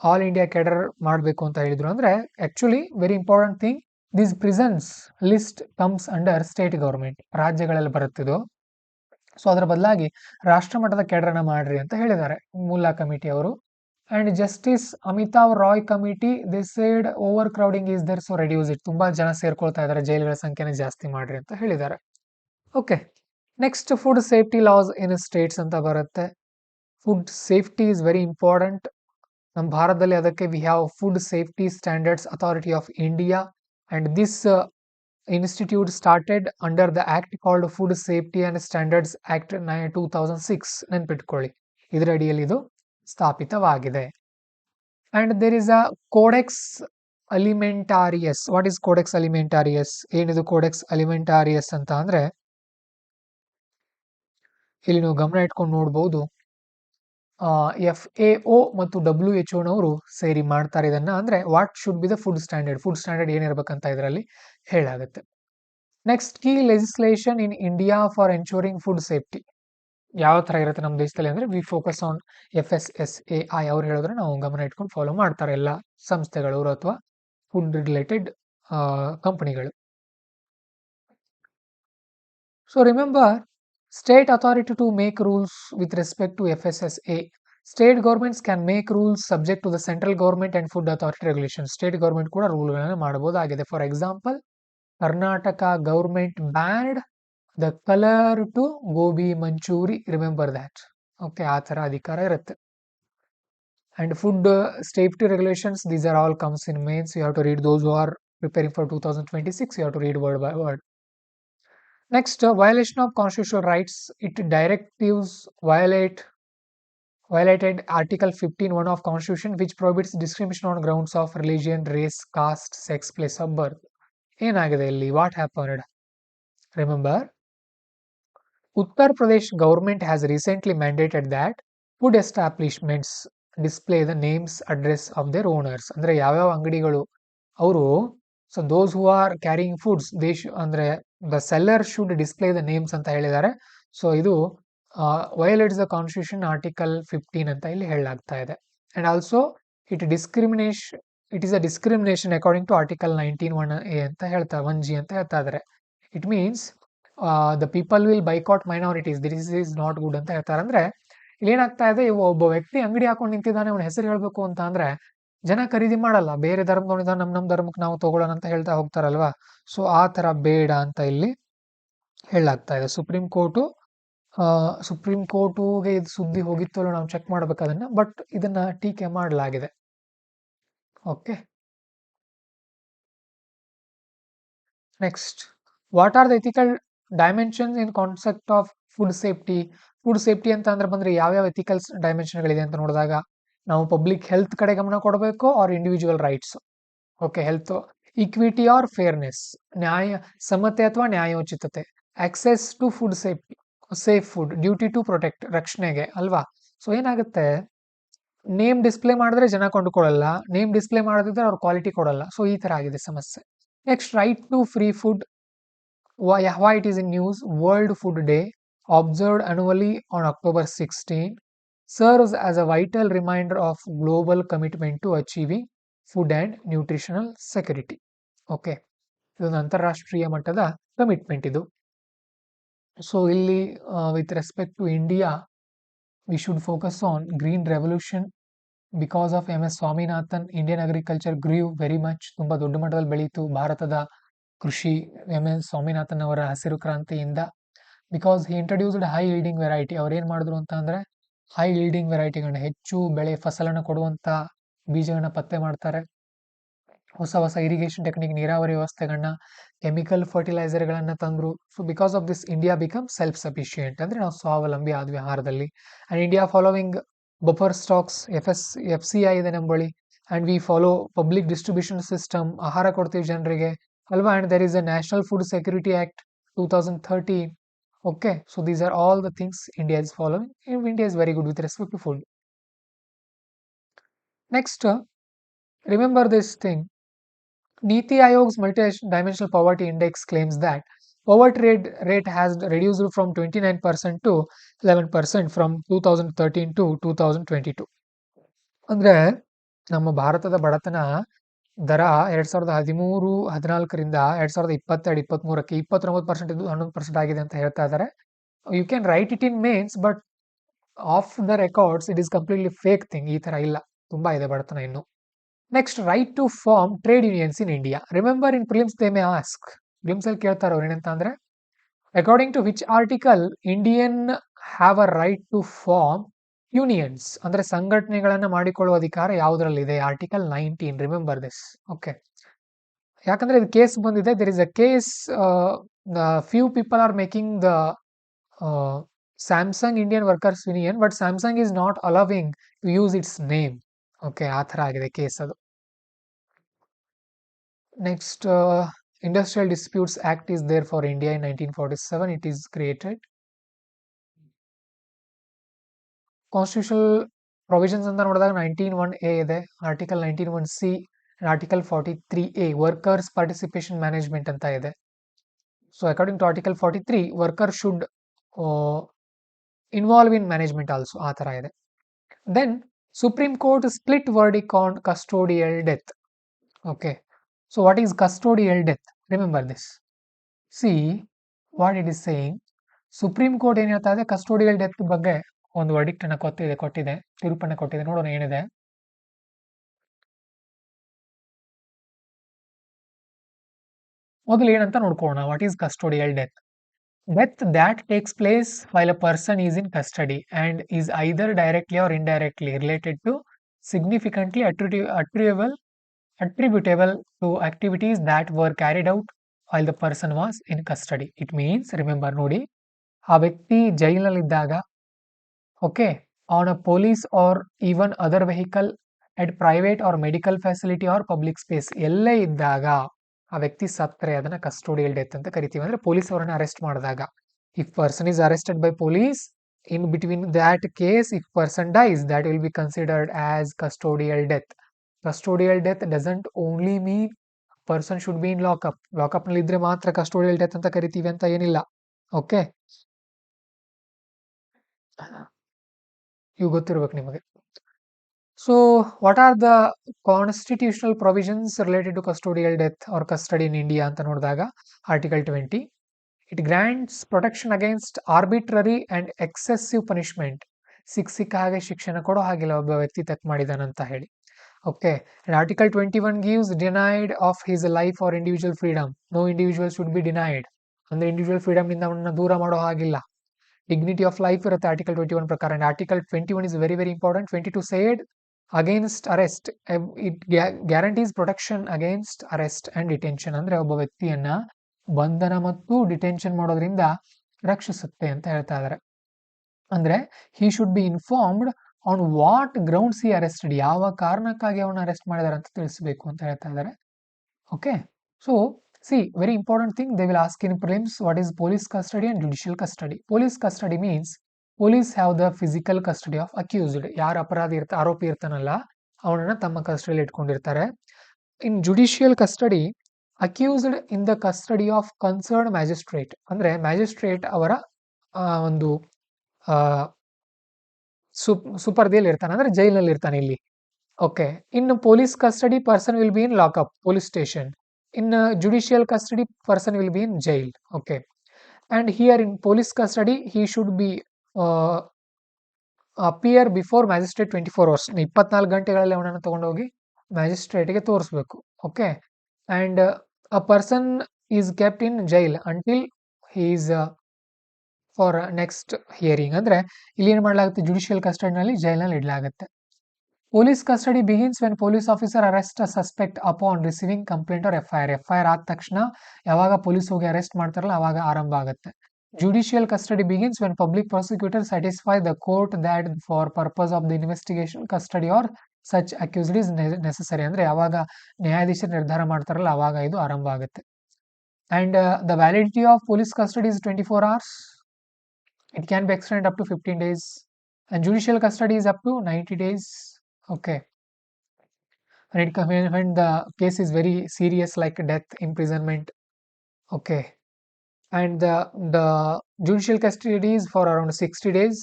ಆಲ್ ಇಂಡಿಯಾ ಕೆಡರ್ ಮಾಡಬೇಕು ಅಂತ ಹೇಳಿದ್ರು. ಅಂದ್ರೆ actually very important thing, this prisons list comes under state government, ರಾಜ್ಯಗಳಲ್ಲಿ ಬರುತ್ತಿದ್ದು. ಸೊ ಅದರ ಬದಲಾಗಿ ರಾಷ್ಟ್ರ ಮಟ್ಟದ ಕೆಡರನ್ನ ಮಾಡ್ರಿ ಅಂತ ಹೇಳಿದ್ದಾರೆ ಮುಲ್ಲಾ ಕಮಿಟಿ ಅವರು. And justice Amitav Roy committee they said overcrowding is there, so reduce it. ತುಂಬಾ ಜನ ಸೇರ್ಕೊಳ್ತಾ ಇದ್ದಾರೆ, ಜೈಲುಗಳ ಸಂಖ್ಯೆನ ಜಾಸ್ತಿ ಮಾಡ್ರಿ ಅಂತ ಹೇಳಿದ್ದಾರೆ. Okay, next food safety laws in states ಅಂತ ಬರುತ್ತೆ. Food safety is very important. ನಮ್ಮ ಭಾರತದಲ್ಲಿ ಅದಕ್ಕೆ we have food safety standards authority of India, and this institute started under the act called food safety and standards act 2006. ನೆನ್ಪಿಟ್ಕೊಳ್ಳಿ, ಇದರ ಅಡಿಯಲ್ಲಿ ಇದು ಸ್ಥಾಪಿತವಾಗಿದೆ. And there is a codex alimentarius. What is codex alimentarius? ಏನಿದು ಕೋಡೆಕ್ಸ್ ಅಲಿಮೆಂಟಾರಿಯಸ್ ಅಂತ ಅಂದ್ರೆ ಇಲ್ಲಿ ನೀವು ಗಮನ ಇಟ್ಕೊಂಡು ನೋಡ್ಬೋದು. FAO ಮತ್ತು WHO ನವರು ಸೇರಿ ಮಾಡ್ತಾರೆ ಇದನ್ನ. ಅಂದ್ರೆ what should be the food standard, food standard ಏನಿರ್ಬೇಕಂತ ಇದರಲ್ಲಿ ಹೇಳಾಗುತ್ತೆ. Next, key legislation in India for ensuring food safety. ಯಾವ ತರ ಇರುತ್ತೆ ನಮ್ಮ ದೇಶದಲ್ಲಿ ಅಂದ್ರೆ ವಿ ಫೋಕಸ್ ಆನ್ FSSAI. ಅವ್ರು ಹೇಳಿದ್ರೆ ನಾವು ಗಮನ ಇಟ್ಕೊಂಡು ಫಾಲೋ ಮಾಡ್ತಾರೆ ಎಲ್ಲ ಸಂಸ್ಥೆಗಳು ಅಥವಾ ಫುಡ್ ರಿಲೇಟೆಡ್ ಕಂಪನಿಗಳು. So remember, state authority to make rules with respect to FSSA. State governments can make rules subject to the central government and food authority regulations. State government ಕೂಡ ರೂಲ್ಗಳನ್ನು ಮಾಡಬಹುದಾಗಿದೆ. For example, Karnataka government banned the colour to gobi manchuri. Remember that. Okay, ಆ ತರ ಅಧಿಕಾರ ಇರುತ್ತೆ. And food safety regulations, these are all comes in mains. You have to read those who are preparing for 2026. You have to read word by word. Next, violation of constitutional rights. It directives violated Article 15(1) of Constitution, which prohibits discrimination on grounds of religion, race, caste, sex, place of birth. ಏನಾಗಿದೆ ಇಲ್ಲಿ? What happened? Remember, Uttar Pradesh government has recently mandated that food establishments display the names, address of their owners. ಅಂದ್ರೆ ಯಾವ್ಯಾವ ಅಂಗಡಿಗಳು ಅವರು, so those who are carrying foods ಅಂದ್ರೆ the seller should display the names ಅಂತ ಹೇಳಿದ್ದಾರೆ. ಸೊ ಇದು ವಯೋಲೇಟ್ಸ್ ದ ಕಾನ್ಸ್ಟಿಟ್ಯೂಷನ್ ಆರ್ಟಿಕಲ್ 15 ಅಂತ ಇಲ್ಲಿ ಹೇಳಲಾಗ್ತಾ ಇದೆ. And also it is a discrimination according to article 19(1)(a) ಅಂತ ಹೇಳ್ತಾರೆ, 1G ಅಂತ ಹೇಳ್ತಾ ಇದ್ದಾರೆ. It means the people will boycott minorities, this is not good ಅಂತ ಹೇಳ್ತಾರೆ. ಅಂದ್ರೆ ಇಲ್ಲಿ ಏನಾಗ್ತಾ ಇದೆ, ಒಬ್ಬ ವ್ಯಕ್ತಿ ಅಂಗಡಿ ಹಾಕೊಂಡು ನಿಂತಿದ್ದಾನೆ, ಅವನ ಹೆಸರು ಹೇಳ್ಬೇಕು ಅಂತ ಅಂದ್ರೆ ಜನ ಖರೀದಿ ಮಾಡಲ್ಲ. ಬೇರೆ ಧರ್ಮದವನಿಂದ ನಮ್ ಧರ್ಮಕ್ಕೆ ನಾವು ತಗೊಳ್ಳೋಣ ಅಂತ ಹೇಳ್ತಾ ಹೋಗ್ತಾರಲ್ವಾ. ಸೊ ಆ ತರ ಬೇಡ ಅಂತ ಇಲ್ಲಿ ಹೇಳಲಾಗ್ತಾ ಇದೆ. ಸುಪ್ರೀಂ ಕೋರ್ಟುಗೆ ಇದು ಸುದ್ದಿ ಹೋಗಿತ್ತು ಅಲ್ಲ, ನಾವು ಚೆಕ್ ಮಾಡ್ಬೇಕು ಅದನ್ನ, ಬಟ್ ಇದನ್ನ ಟೀಕೆ ಮಾಡಲಾಗಿದೆ. Okay, next, what are the ethical dimensions in concept of food safety? Food safety ಅಂತ ಅಂದ್ರೆ ಬಂದ್ರೆ ಯಾವ್ಯಾವ ಎಥಿಕಲ್ ಡೈಮೆನ್ಷನ್ಗಳಿದೆ ಅಂತ ನೋಡಿದಾಗ, ನಾವು ಪಬ್ಲಿಕ್ ಹೆಲ್ತ್ ಕಡೆ ಗಮನ ಕೊಡಬೇಕು or individual rights? Okay, health, equity or fairness, ನ್ಯಾಯ ಸಮತೆ ಅಥವಾ ನ್ಯಾಯೋಚಿತತೆ, access to food safety, safe food, duty to protect, ರಕ್ಷಣೆಗೆ ಅಲ್ವಾ? ಸೊ ಏನಾಗುತ್ತೆ, ನೇಮ್ ಡಿಸ್ಪ್ಲೇ ಮಾಡಿದ್ರೆ ಜನ ಕೊಂಡುಕೊಳ್ಳಲ್ಲ, ನೇಮ್ ಡಿಸ್ಪ್ಲೇ ಮಾಡದಿದ್ರೆ ಅವ್ರು ಕ್ವಾಲಿಟಿ ಕೊಡಲ್ಲ. ಸೊ ಈ ತರ ಆಗಿದೆ ಸಮಸ್ಯೆ. Next, right to free food. Why it is in news? World Food Day, observed annually on October 16, serves as a vital reminder of global commitment to achieving food and nutritional security. Okay, ಇದೊಂದು ಅಂತಾರಾಷ್ಟ್ರೀಯ ಮಟ್ಟದ ಕಮಿಟ್ಮೆಂಟ್ ಇದು. ಸೊ ಇಲ್ಲಿ with respect to India, we should focus on green revolution. Because of MS Swaminathan, Indian agriculture grew very much, ತುಂಬಾ ದೊಡ್ಡ ಮಟ್ಟದಲ್ಲಿ ಬೆಳೀತು ಭಾರತದ ಕೃಷಿ MS ಸ್ವಾಮಿನಾಥನ್ ಅವರ ಹಸಿರು ಕ್ರಾಂತಿಯಿಂದ. Because he introduced high yielding variety. ಅವ್ರು ಏನ್ ಮಾಡಿದ್ರು ಅಂತ ಅಂದ್ರೆ, ಹೈ ಈಲ್ಡಿಂಗ್ ವೆರೈಟಿಗಳನ್ನ, ಹೆಚ್ಚು ಬೆಳೆ ಫಸಲನ್ನು ಕೊಡುವಂತ ಬೀಜಗಳನ್ನ ಪತ್ತೆ ಮಾಡ್ತಾರೆ. ಹೊಸ ಹೊಸ ಇರಿಗೇಷನ್ ಟೆಕ್ನಿಕ್, ನೀರಾವರಿ ವ್ಯವಸ್ಥೆಗಳನ್ನ, ಕೆಮಿಕಲ್ ಫರ್ಟಿಲೈಸರ್ಗಳನ್ನ ತಂದ್ರು. So because of this India become self sufficient, ಅಂದ್ರೆ ನಾವು ಸ್ವಾವಲಂಬಿ ಆದ್ವಿ ಆಹಾರದಲ್ಲಿ. And India following buffer stocks, FCI ಇದೆ ನಮ್ಮ ಬಳಿ. And we follow public distribution system, ಆಹಾರ ಕೊಡ್ತೀವಿ ಜನರಿಗೆ ಅಲ್ವಾ. And there is a National Food Security Act 2013. Okay, so these are all the things India is following. India is very good with respect to food. Next, remember this thing. Niti Aayog's multi-dimensional poverty index claims that poverty rate has reduced from 29% to 11% from 2013 to 2022. ಅಂದ್ರೆ ನಮ್ಮ ಭಾರತದ ಬಡತನ ದರ 2013-14ರಿಂದ 2022-23ಕ್ಕೆ 29% ಇದ್ದು 11% ಆಗಿದೆ ಅಂತ ಹೇಳ್ತಾ ಇದ್ದಾರೆ. You can write it in mains, but off the records it is completely fake thing. ಈ ತರ ಇಲ್ಲ, ತುಂಬಾ ಇದೆ ಬಡತನ ಇನ್ನು. Next, right to form trade unions in India. Remember in prelims they may ask, prelims ಅಲ್ಲಿ ಕೇಳ್ತಾರೆ ಅವ್ರು ಏನಂತ ಅಂದ್ರೆ, according to which article Indian have a right to form unions, ಅಂದ್ರೆ ಸಂಘಟನೆಗಳನ್ನ ಮಾಡಿಕೊಳ್ಳುವ ಅಧಿಕಾರ ಯಾವುದರಲ್ಲಿದೆ? ಆರ್ಟಿಕಲ್ 19. Remember this. ಓಕೆ, ಯಾಕಂದ್ರೆ ಇದು ಕೇಸ್ ಬಂದಿದೆ. There is a case, few people are making the Samsung Indian workers union, but Samsung is not allowing to use its name. Okay, ಆ ತರ ಆಗಿದೆ ಕೇಸ್ ಅದು. Next, industrial disputes act is there for India in 1947. It is created. Constitutional provisions ಅಂತ ನೋಡಿದಾಗ 19(1)A ಇದೆ, article 19(1)C, article 43A workers participation management ಅಂತ ಇದೆ. So according to article 43, worker should involve in management also, ಆ ತರ ಇದೆ. Then supreme court split verdict on custodial death. Okay, so what is custodial death? Remember this. See what it is saying. Supreme court ಏನ್ ಹೇಳ್ತಾ ಇದೆ, ಕಸ್ಟೋಡಿಯಲ್ ಡೆತ್ ಬಗ್ಗೆ ಒಂದು ವರ್ಡಿಕ್ಟ್ ಅನ್ನ ಕೊಟ್ಟಿದೆ, ತೀರ್ಪನ್ನ ಕೊಟ್ಟಿದೆ. ನೋಡೋಣ ಏನಿದೆ. ಮೊದಲು ಏನಂತ ನೋಡ್ಕೊಳ್ಳೋಣ. What is custodial death? Death that takes place while a person is in custody and is either directly or indirectly related to significantly attributable to activities that were carried out while the person was in custody. It means, remember ನೋಡಿ, ಆ ವ್ಯಕ್ತಿ ಜೈಲಿನಲ್ಲಿದ್ದಾಗ, okay, on a police or even other vehicle, at private or medical facility or public space, ಎಲ್ಲೇ ಇದ್ದಾಗ ಆ ವ್ಯಕ್ತಿ ಸತ್ರೆ ಅದನ್ನ ಕಸ್ಟೋಡಿಯಲ್ ಡೆತ್ ಅಂತ ಕರಿತೀವಿ. ಅಂದ್ರೆ ಪೊಲೀಸ್ ಅವರನ್ನ ಅರೆಸ್ಟ್ ಮಾಡಿದಾಗ, if person is arrested by police, in between that case if person dies, that will be considered as custodial death. Custodial death doesn't only mean person should be in lockup. Lockup ನಲ್ಲಿ ಇದ್ರೆ ಮಾತ್ರ ಕಸ್ಟೋಡಿಯಲ್ ಡೆತ್ ಅಂತ ಕರಿತೀವಿ ಅಂತ ಏನಿಲ್ಲ. ಓಕೆ, ಇವು ಗೊತ್ತಿರ್ಬೇಕು ನಿಮಗೆ. So what are the constitutional provisions related to custodial death or custody in India ಅಂತ ನೋಡಿದಾಗ, article 20, it grants protection against arbitrary and excessive punishment. ಸಿಕ್ಕ ಹಾಗೆ ಶಿಕ್ಷಣ ಕೊಡೋ ಹಾಗಿಲ್ಲ ಒಬ್ಬ ವ್ಯಕ್ತಿ ತಪ್ಪು ಮಾಡಿದಾನಂತ ಹೇಳಿ. Okay, and article 21 gives denied of his life or individual freedom. No individual should be denied. ಅಂದ್ರೆ ಇಂಡಿವಿಜುವಲ್ ಫ್ರೀಡಮ್ ನಿಂದ ಅವನನ್ನ ದೂರ ಮಾಡೋ ಹಾಗಿಲ್ಲ. ಡಿಗ್ನಿಟಿ ಆಫ್ ಲೈಫ್ ಇರುತ್ತೆ ಆರ್ಟಿಕಲ್ 21 ಪ್ರಕಾರ. And article 21 is very very important. 22 said against arrest, it guarantees protection against arrest and detention. ಅಂದ್ರೆ ಒಬ್ಬ ವ್ಯಕ್ತಿಯನ್ನ ಬಂಧನ ಮತ್ತು ಡಿಟೆನ್ಷನ್ ಮಾಡೋದ್ರಿಂದ ರಕ್ಷಿಸುತ್ತೆ ಅಂತ ಹೇಳ್ತಾ ಇದ್ದಾರೆ. ಅಂದ್ರೆ he should be informed on what grounds he arrested, ಯಾವ ಕಾರಣಕ್ಕಾಗಿ ಅವನ ಅರೆಸ್ಟ್ ಮಾಡಿದಾರೆ ಅಂತ ತಿಳಿಸಬೇಕು ಅಂತ ಹೇಳ್ತಾ ಇದ್ದಾರೆ. Okay, so see, very important thing, they will ask in prelims what is police custody and judicial custody. Police custody means police have the physical custody of accused. ಯಾರು ಆರೋಪಿ ಇರ್ತಾನಲ್ಲ ಅವನನ್ನ ತಮ್ಮ ಕಸ್ಟಡಿಯಲ್ಲಿ ಇಟ್ಕೊಂಡಿರ್ತಾರೆ. In judicial custody, accused in the custody of concern magistrate, ಅಂದ್ರೆ ಮ್ಯಾಜಿಸ್ಟ್ರೇಟ್ ಅವರ ಒಂದು ಸುಪರ್ದಿಯಲ್ಲಿ ಇರ್ತಾನೆ, ಅಂದ್ರೆ ಜೈಲಿನಲ್ಲಿ ಇರ್ತಾನೆ ಇಲ್ಲಿ. Okay, in police custody person will be in lockup, police station. In judicial custody, person will be in jail. Okay, and here in police custody, he should be appear before magistrate 24 hours. 24 ಗಂಟೆಗಳಲ್ಲಿ ಅವನನ್ನು ತಗೊಂಡೋಗಿ ಮ್ಯಾಜಿಸ್ಟ್ರೇಟ್ಗೆ ತೋರಿಸ್ಬೇಕು. Okay, and a person is kept in jail until he is for next hearing. ಅಂದ್ರೆ ಇಲ್ಲಿ ಏನು ಮಾಡಲಾಗುತ್ತೆ, ಜುಡಿಷಿಯಲ್ ಕಸ್ಟಡಿನಲ್ಲಿ ಜೈಲ್ನಲ್ಲಿ ಇಡಲಾಗುತ್ತೆ. Police custody begins when police officer arrest a suspect upon receiving complaint or FIR. FIR ಆದ ತಕ್ಷಣ ಯಾವಾಗ ಪೊಲೀಸ್ ಹೋಗಿ ಅರೆಸ್ಟ್ ಮಾಡ್ತಾರಲ್ಲ ಅವಾಗ ಆರಂಭ ಆಗುತ್ತೆ. Judicial custody begins when public prosecutor satisfy the court that for purpose of the investigation custody are such accused is necessary. ಅಂದ್ರೆ ಯಾವಾಗ ನ್ಯಾಯಾಧೀಶರು ನಿರ್ಧಾರ ಮಾಡ್ತಾರಲ್ಲ ಅವಾಗ ಇದು ಆರಂಭ ಆಗುತ್ತೆ. And the validity of police custody is 24 hours. It can be extended up to 15 days. And judicial custody is up to 90 days. Okay, when the case is very serious like death, imprisonment. Okay, and the judicial custody is for around 60 days.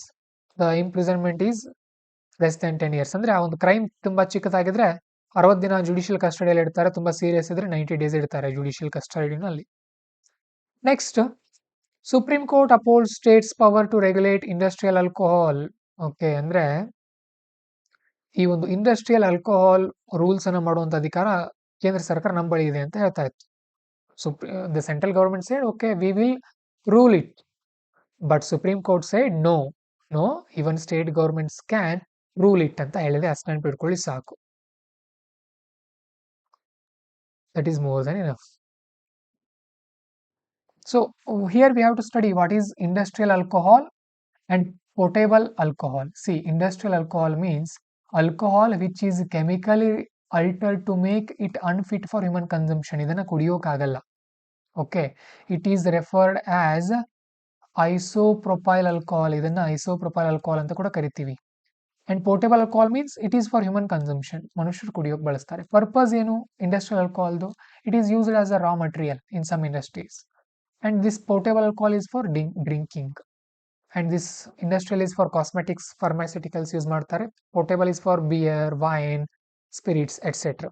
The imprisonment is less than 10 years. ಅಂದ್ರೆ ಆ ಒಂದು ಕ್ರೈಮ್ ತುಂಬಾ ಚಿಕ್ಕದಾಗಿದ್ರೆ 60 ದಿನ ಜುಡಿಷಿಯಲ್ ಕಸ್ಟಡಿಯಲ್ಲಿ ಇಡ್ತಾರೆ, ತುಂಬಾ ಸೀರಿಯಸ್ ಇದ್ರೆ 90 ಡೇಸ್ ಇಡ್ತಾರೆ ಜುಡಿಷಿಯಲ್ ಕಸ್ಟಡಿನಲ್ಲಿ. Next, supreme court upholds states power to regulate industrial alcohol. Okay, ಅಂದ್ರೆ ಈ ಒಂದು ಇಂಡಸ್ಟ್ರಿಯಲ್ ಆಲ್ಕೋಹಾಲ್ ರೂಲ್ಸ್ ಅನ್ನ ಮಾಡುವಂತ ಅಧಿಕಾರ ಕೇಂದ್ರ ಸರ್ಕಾರ ನಮ್ಮ ಬಳಿ ಇದೆ ಅಂತ ಹೇಳ್ತಾ ಇತ್ತು. The central government side okay we will rule it, but supreme court side no, even state governments can rule it ಅಂತ ಹೇಳಿದೆ. ಅಷ್ಟು ನೆನಪಿಟ್ಕೊಳ್ಳಿ ಸಾಕು. That is more than enough. So here we have to study what is industrial alcohol and potable alcohol. See, industrial alcohol means alcohol which is chemically altered to make it unfit for human consumption. ಇದನ್ನ ಕುಡಿಯೋಕ್ಕಾಗಲ್ಲ. Okay, it is referred as isopropyl alcohol. ಇದನ್ನ ಐಸೋಪ್ರೊಪೈಲ್ ಆಲ್ಕೋಹಾಲ್ ಅಂತ ಕೂಡ ಕರಿತೀವಿ. And portable alcohol means it is for human consumption, ಮನುಷ್ಯರು ಕುಡಿಯೋಕೆ ಬಳಸ್ತಾರೆ. ಪರ್ಪಸ್ ಏನು ಇಂಡಸ್ಟ್ರಿಯಲ್ ಆಲ್ಕೋಹಾಲ್ದು? It is used as a raw material in some industries. And this portable alcohol is for drinking. And this industrial is for cosmetics, pharmaceuticals use ಮಾಡ್ತಾರೆ. Portable is for beer, wine, spirits, etc.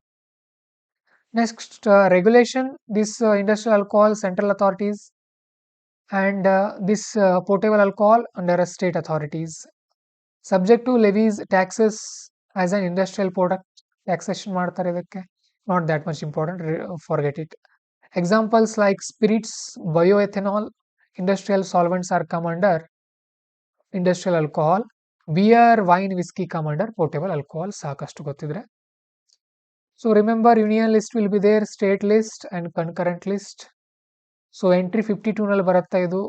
Next, regulation. This industrial alcohol, central authorities, and this portable alcohol under state authorities. Subject to levies, taxes as an industrial product. Taxation ಮಾಡ್ತಾರೆ ಇದಕ್ಕೆ. Not that much important, forget it. Examples like spirits, bioethanol, industrial solvents are come under industrial alcohol. Beer, wine, whisky come under portable alcohol. ಸಾಕಷ್ಟು ಗೊತ್ತಿದ್ರೆ. So remember, union list will be there, state list and concurrent list. So entry 52 ನಲ್ಲಿ ಬರುತ್ತೆ, ಇದು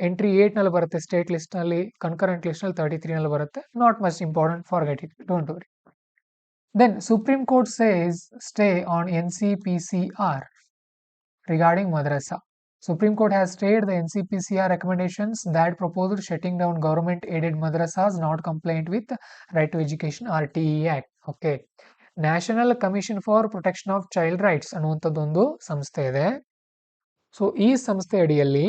ಎಂಟ್ರಿ 8 ನಲ್ಲಿ ಬರುತ್ತೆ ಸ್ಟೇಟ್ ಲಿಸ್ಟ್ ನಲ್ಲಿ, ಕನ್ಕರೆಂಟ್ ಲಿಸ್ಟ್ ನಲ್ಲಿ 33 ನಲ್ಲಿ ಬರುತ್ತೆ. Not much important, forget it, don't worry. Then supreme court says stay on NCPCR regarding madrasa. Supreme Court has stayed the NCPCR recommendations that proposed shutting down government-aided madrasas not compliant with Right to Education RTE Act. Okay, National Commission for Protection of Child Rights ಅನ್ನುವಂಥದ್ದೊಂದು ಸಂಸ್ಥೆ ಇದೆ. ಸೊ ಈ ಸಂಸ್ಥೆ ಅಡಿಯಲ್ಲಿ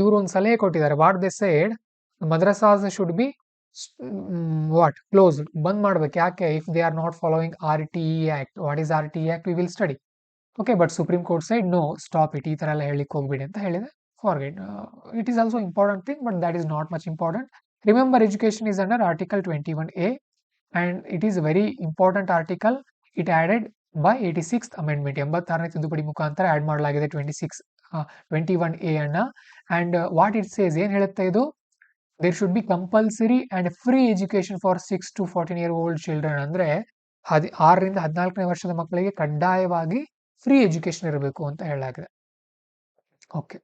ಇವರು ಒಂದು ಸಲಹೆ ಕೊಟ್ಟಿದ್ದಾರೆ. What they said, madrasas should be closed, ಬಂದ್ ಮಾಡ್ಬೇಕು. ಯಾಕೆ? If they are not following RTE Act. What is RTE Act? We will study. Okay, but supreme court side no, stop it, ಈ ತರ ಎಲ್ಲ ಹೇಳಿಕ್ ಹೋಗ್ಬಿಡಿ ಅಂತ ಹೇಳಿದೆ. Forget. It is also important thing, but that is not much important. Remember, education is under Article 21A and it is a very important article. It added by 86th amendment. 86ನೇ ತಿದ್ದುಪಡಿ ಮುಖಾಂತರ ಆಡ್ ಮಾಡಲಾಗಿದೆ 21A ಅನ್ನ. ಅಂಡ್ ವಾಟ್ ಇಟ್ ಸೇಸ್, ಏನ್ ಹೇಳುತ್ತೆ ಇದು? There should be compulsory and free education for 6 to 14-year-old children. ಅಂದ್ರೆ 6 ರಿಂದ 14ನೇ ವರ್ಷದ ಮಕ್ಕಳಿಗೆ ಕಡ್ಡಾಯವಾಗಿ ಫ್ರೀ ಎಜುಕೇಶನ್ ಇರಬೇಕು ಅಂತ ಹೇಳಲಾಗಿದೆ. Okay,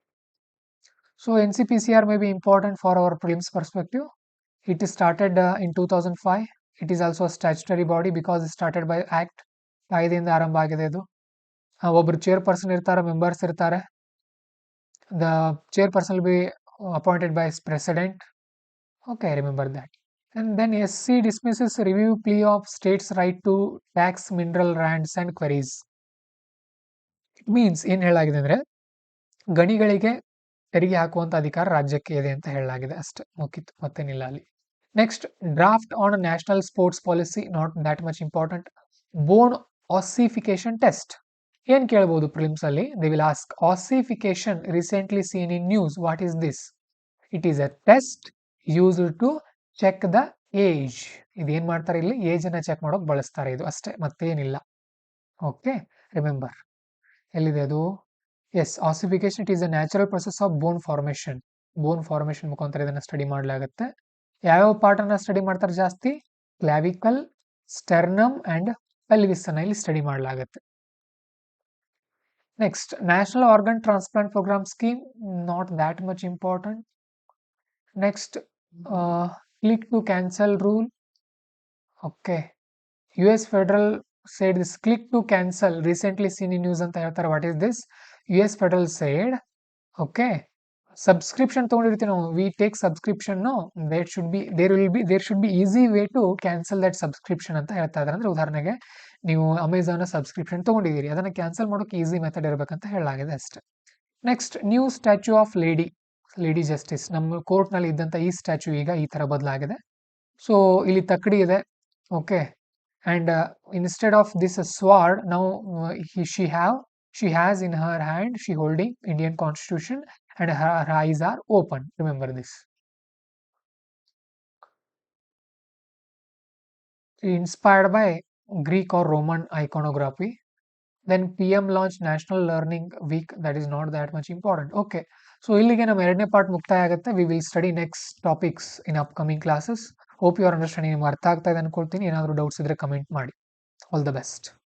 so NCPCR may be important for our prelims perspective. It is started in 2005. It is also a statutory body because it started by act. ಕಾಯ್ದೆಯಿಂದ ಆರಂಭ ಆಗಿದೆ ಇದು. ಒಬ್ರು ಚೇರ್ಪರ್ಸನ್ ಇರ್ತಾರೆ, ಮೆಂಬರ್ಸ್ ಇರ್ತಾರೆ. The chairperson will be appointed by president. Okay, I remember that. And then SC dismisses review plea of states' right to tax mineral lands and quarries. It means ಏನ್ ಹೇಳಲಾಗಿದೆ ಅಂದ್ರೆ, ಗಣಿಗಳಿಗೆ ತೆರಿಗೆ ಹಾಕುವಂತ ಅಧಿಕಾರ ರಾಜ್ಯಕ್ಕೆ ಇದೆ ಅಂತ ಹೇಳಲಾಗಿದೆ ಅಷ್ಟೇ, ಮುಗಿತು, ಮತ್ತೇನಿಲ್ಲ ಅಲ್ಲಿ. Next, draft on national sports policy, not that much important. Bone ossification test ಏನ್ ಕೇಳಬಹುದು ಪ್ರಿಲಿಮ್ಸ್ ಅಲ್ಲಿ? They will ask ossification recently seen in news, what is this? It is a test used to check the age. ಇದೇನ್ ಮಾಡ್ತಾರೆ ಇಲ್ಲಿ? ಏಜ್ ಅನ್ನ ಚೆಕ್ ಮಾಡೋಕ್ ಬಳಸ್ತಾರೆ ಇದು ಅಷ್ಟೇ, ಮತ್ತೇನಿಲ್ಲ. Okay, remember. ಎಲ್ಲಿದೆ ಅದು? Yes, ossification it is a natural process of bone formation. Bone formation ಮುಖಾಂತರ ಇದನ್ನ ಸ್ಟಡಿ ಮಾಡಲಾಗುತ್ತೆ. ಯಾವ್ಯಾವ ಪಾರ್ಟ್ ಅನ್ನ ಸ್ಟಡಿ ಮಾಡ್ತಾರೆ ಜಾಸ್ತಿ? ಕ್ಲಾವಿಕಲ್, ಸ್ಟರ್ನಮ್ ಅಂಡ್ ಪೆಲ್ವಿಸ್ ಅನ್ನ ಇಲ್ಲಿ ಸ್ಟಡಿ ಮಾಡಲಾಗುತ್ತೆ. Next, national organ transplant programme scheme, not that much important. Next, click to cancel rule. Okay, US federal said this click to cancel recently seen in news ಅಂತ ಹೇಳ್ತಾರೆ. What is this? US federal said, okay, subscription ತಗೊಂಡಿರ್ತೀವಿ ನಾವು, we take subscription, there should be easy way to cancel that subscription ಅಂತ ಹೇಳ್ತಾ ಇದ್ದಾರೆ. ಅಂದ್ರೆ ಉದಾಹರಣೆಗೆ ನೀವು ಅಮೆಝಾನ್ ಸಬ್ಸ್ಕ್ರಿಪ್ಷನ್ ತಗೊಂಡಿದ್ದೀರಿ, ಅದನ್ನ ಕ್ಯಾನ್ಸಲ್ ಮಾಡೋಕೆ ಈಸಿ ಮೆಥಡ್ ಇರಬೇಕಂತ ಹೇಳಲಾಗಿದೆ ಅಷ್ಟೇ. Next, new statue of lady justice. ನಮ್ಮ ಕೋರ್ಟ್ ನಲ್ಲಿ ಇದ್ದಂತ ಈ ಸ್ಟ್ಯಾಚ್ಯೂ ಈಗ ಈ ತರ ಬದಲಾಗಿದೆ. ಸೊ ಇಲ್ಲಿ ತಕ್ಕಡಿ ಇದೆ. Okay, and instead of this sword, now she has in her hand, she holding Indian Constitution and her eyes are open. Remember this. Inspired by Greek or Roman iconography. Then PM launched National Learning Week. That is not that much important. Okay, so ಇಲ್ಲಿಗೆ ನಮ್ಮ ಎರಡನೇ ಪಾರ್ಟ್ ಮುಕ್ತಾಯ ಆಗುತ್ತೆ. We will study next topics in upcoming classes. Hope you are understanding. ನಿಮ್ಗೆ ಅರ್ಥ ಆಗ್ತಾ ಇದೆ ಅನ್ಕೊಳ್ತೀನಿ. ಏನಾದರೂ ಡೌಟ್ಸ್ ಇದ್ರೆ ಕಮೆಂಟ್ ಮಾಡಿ. All the best.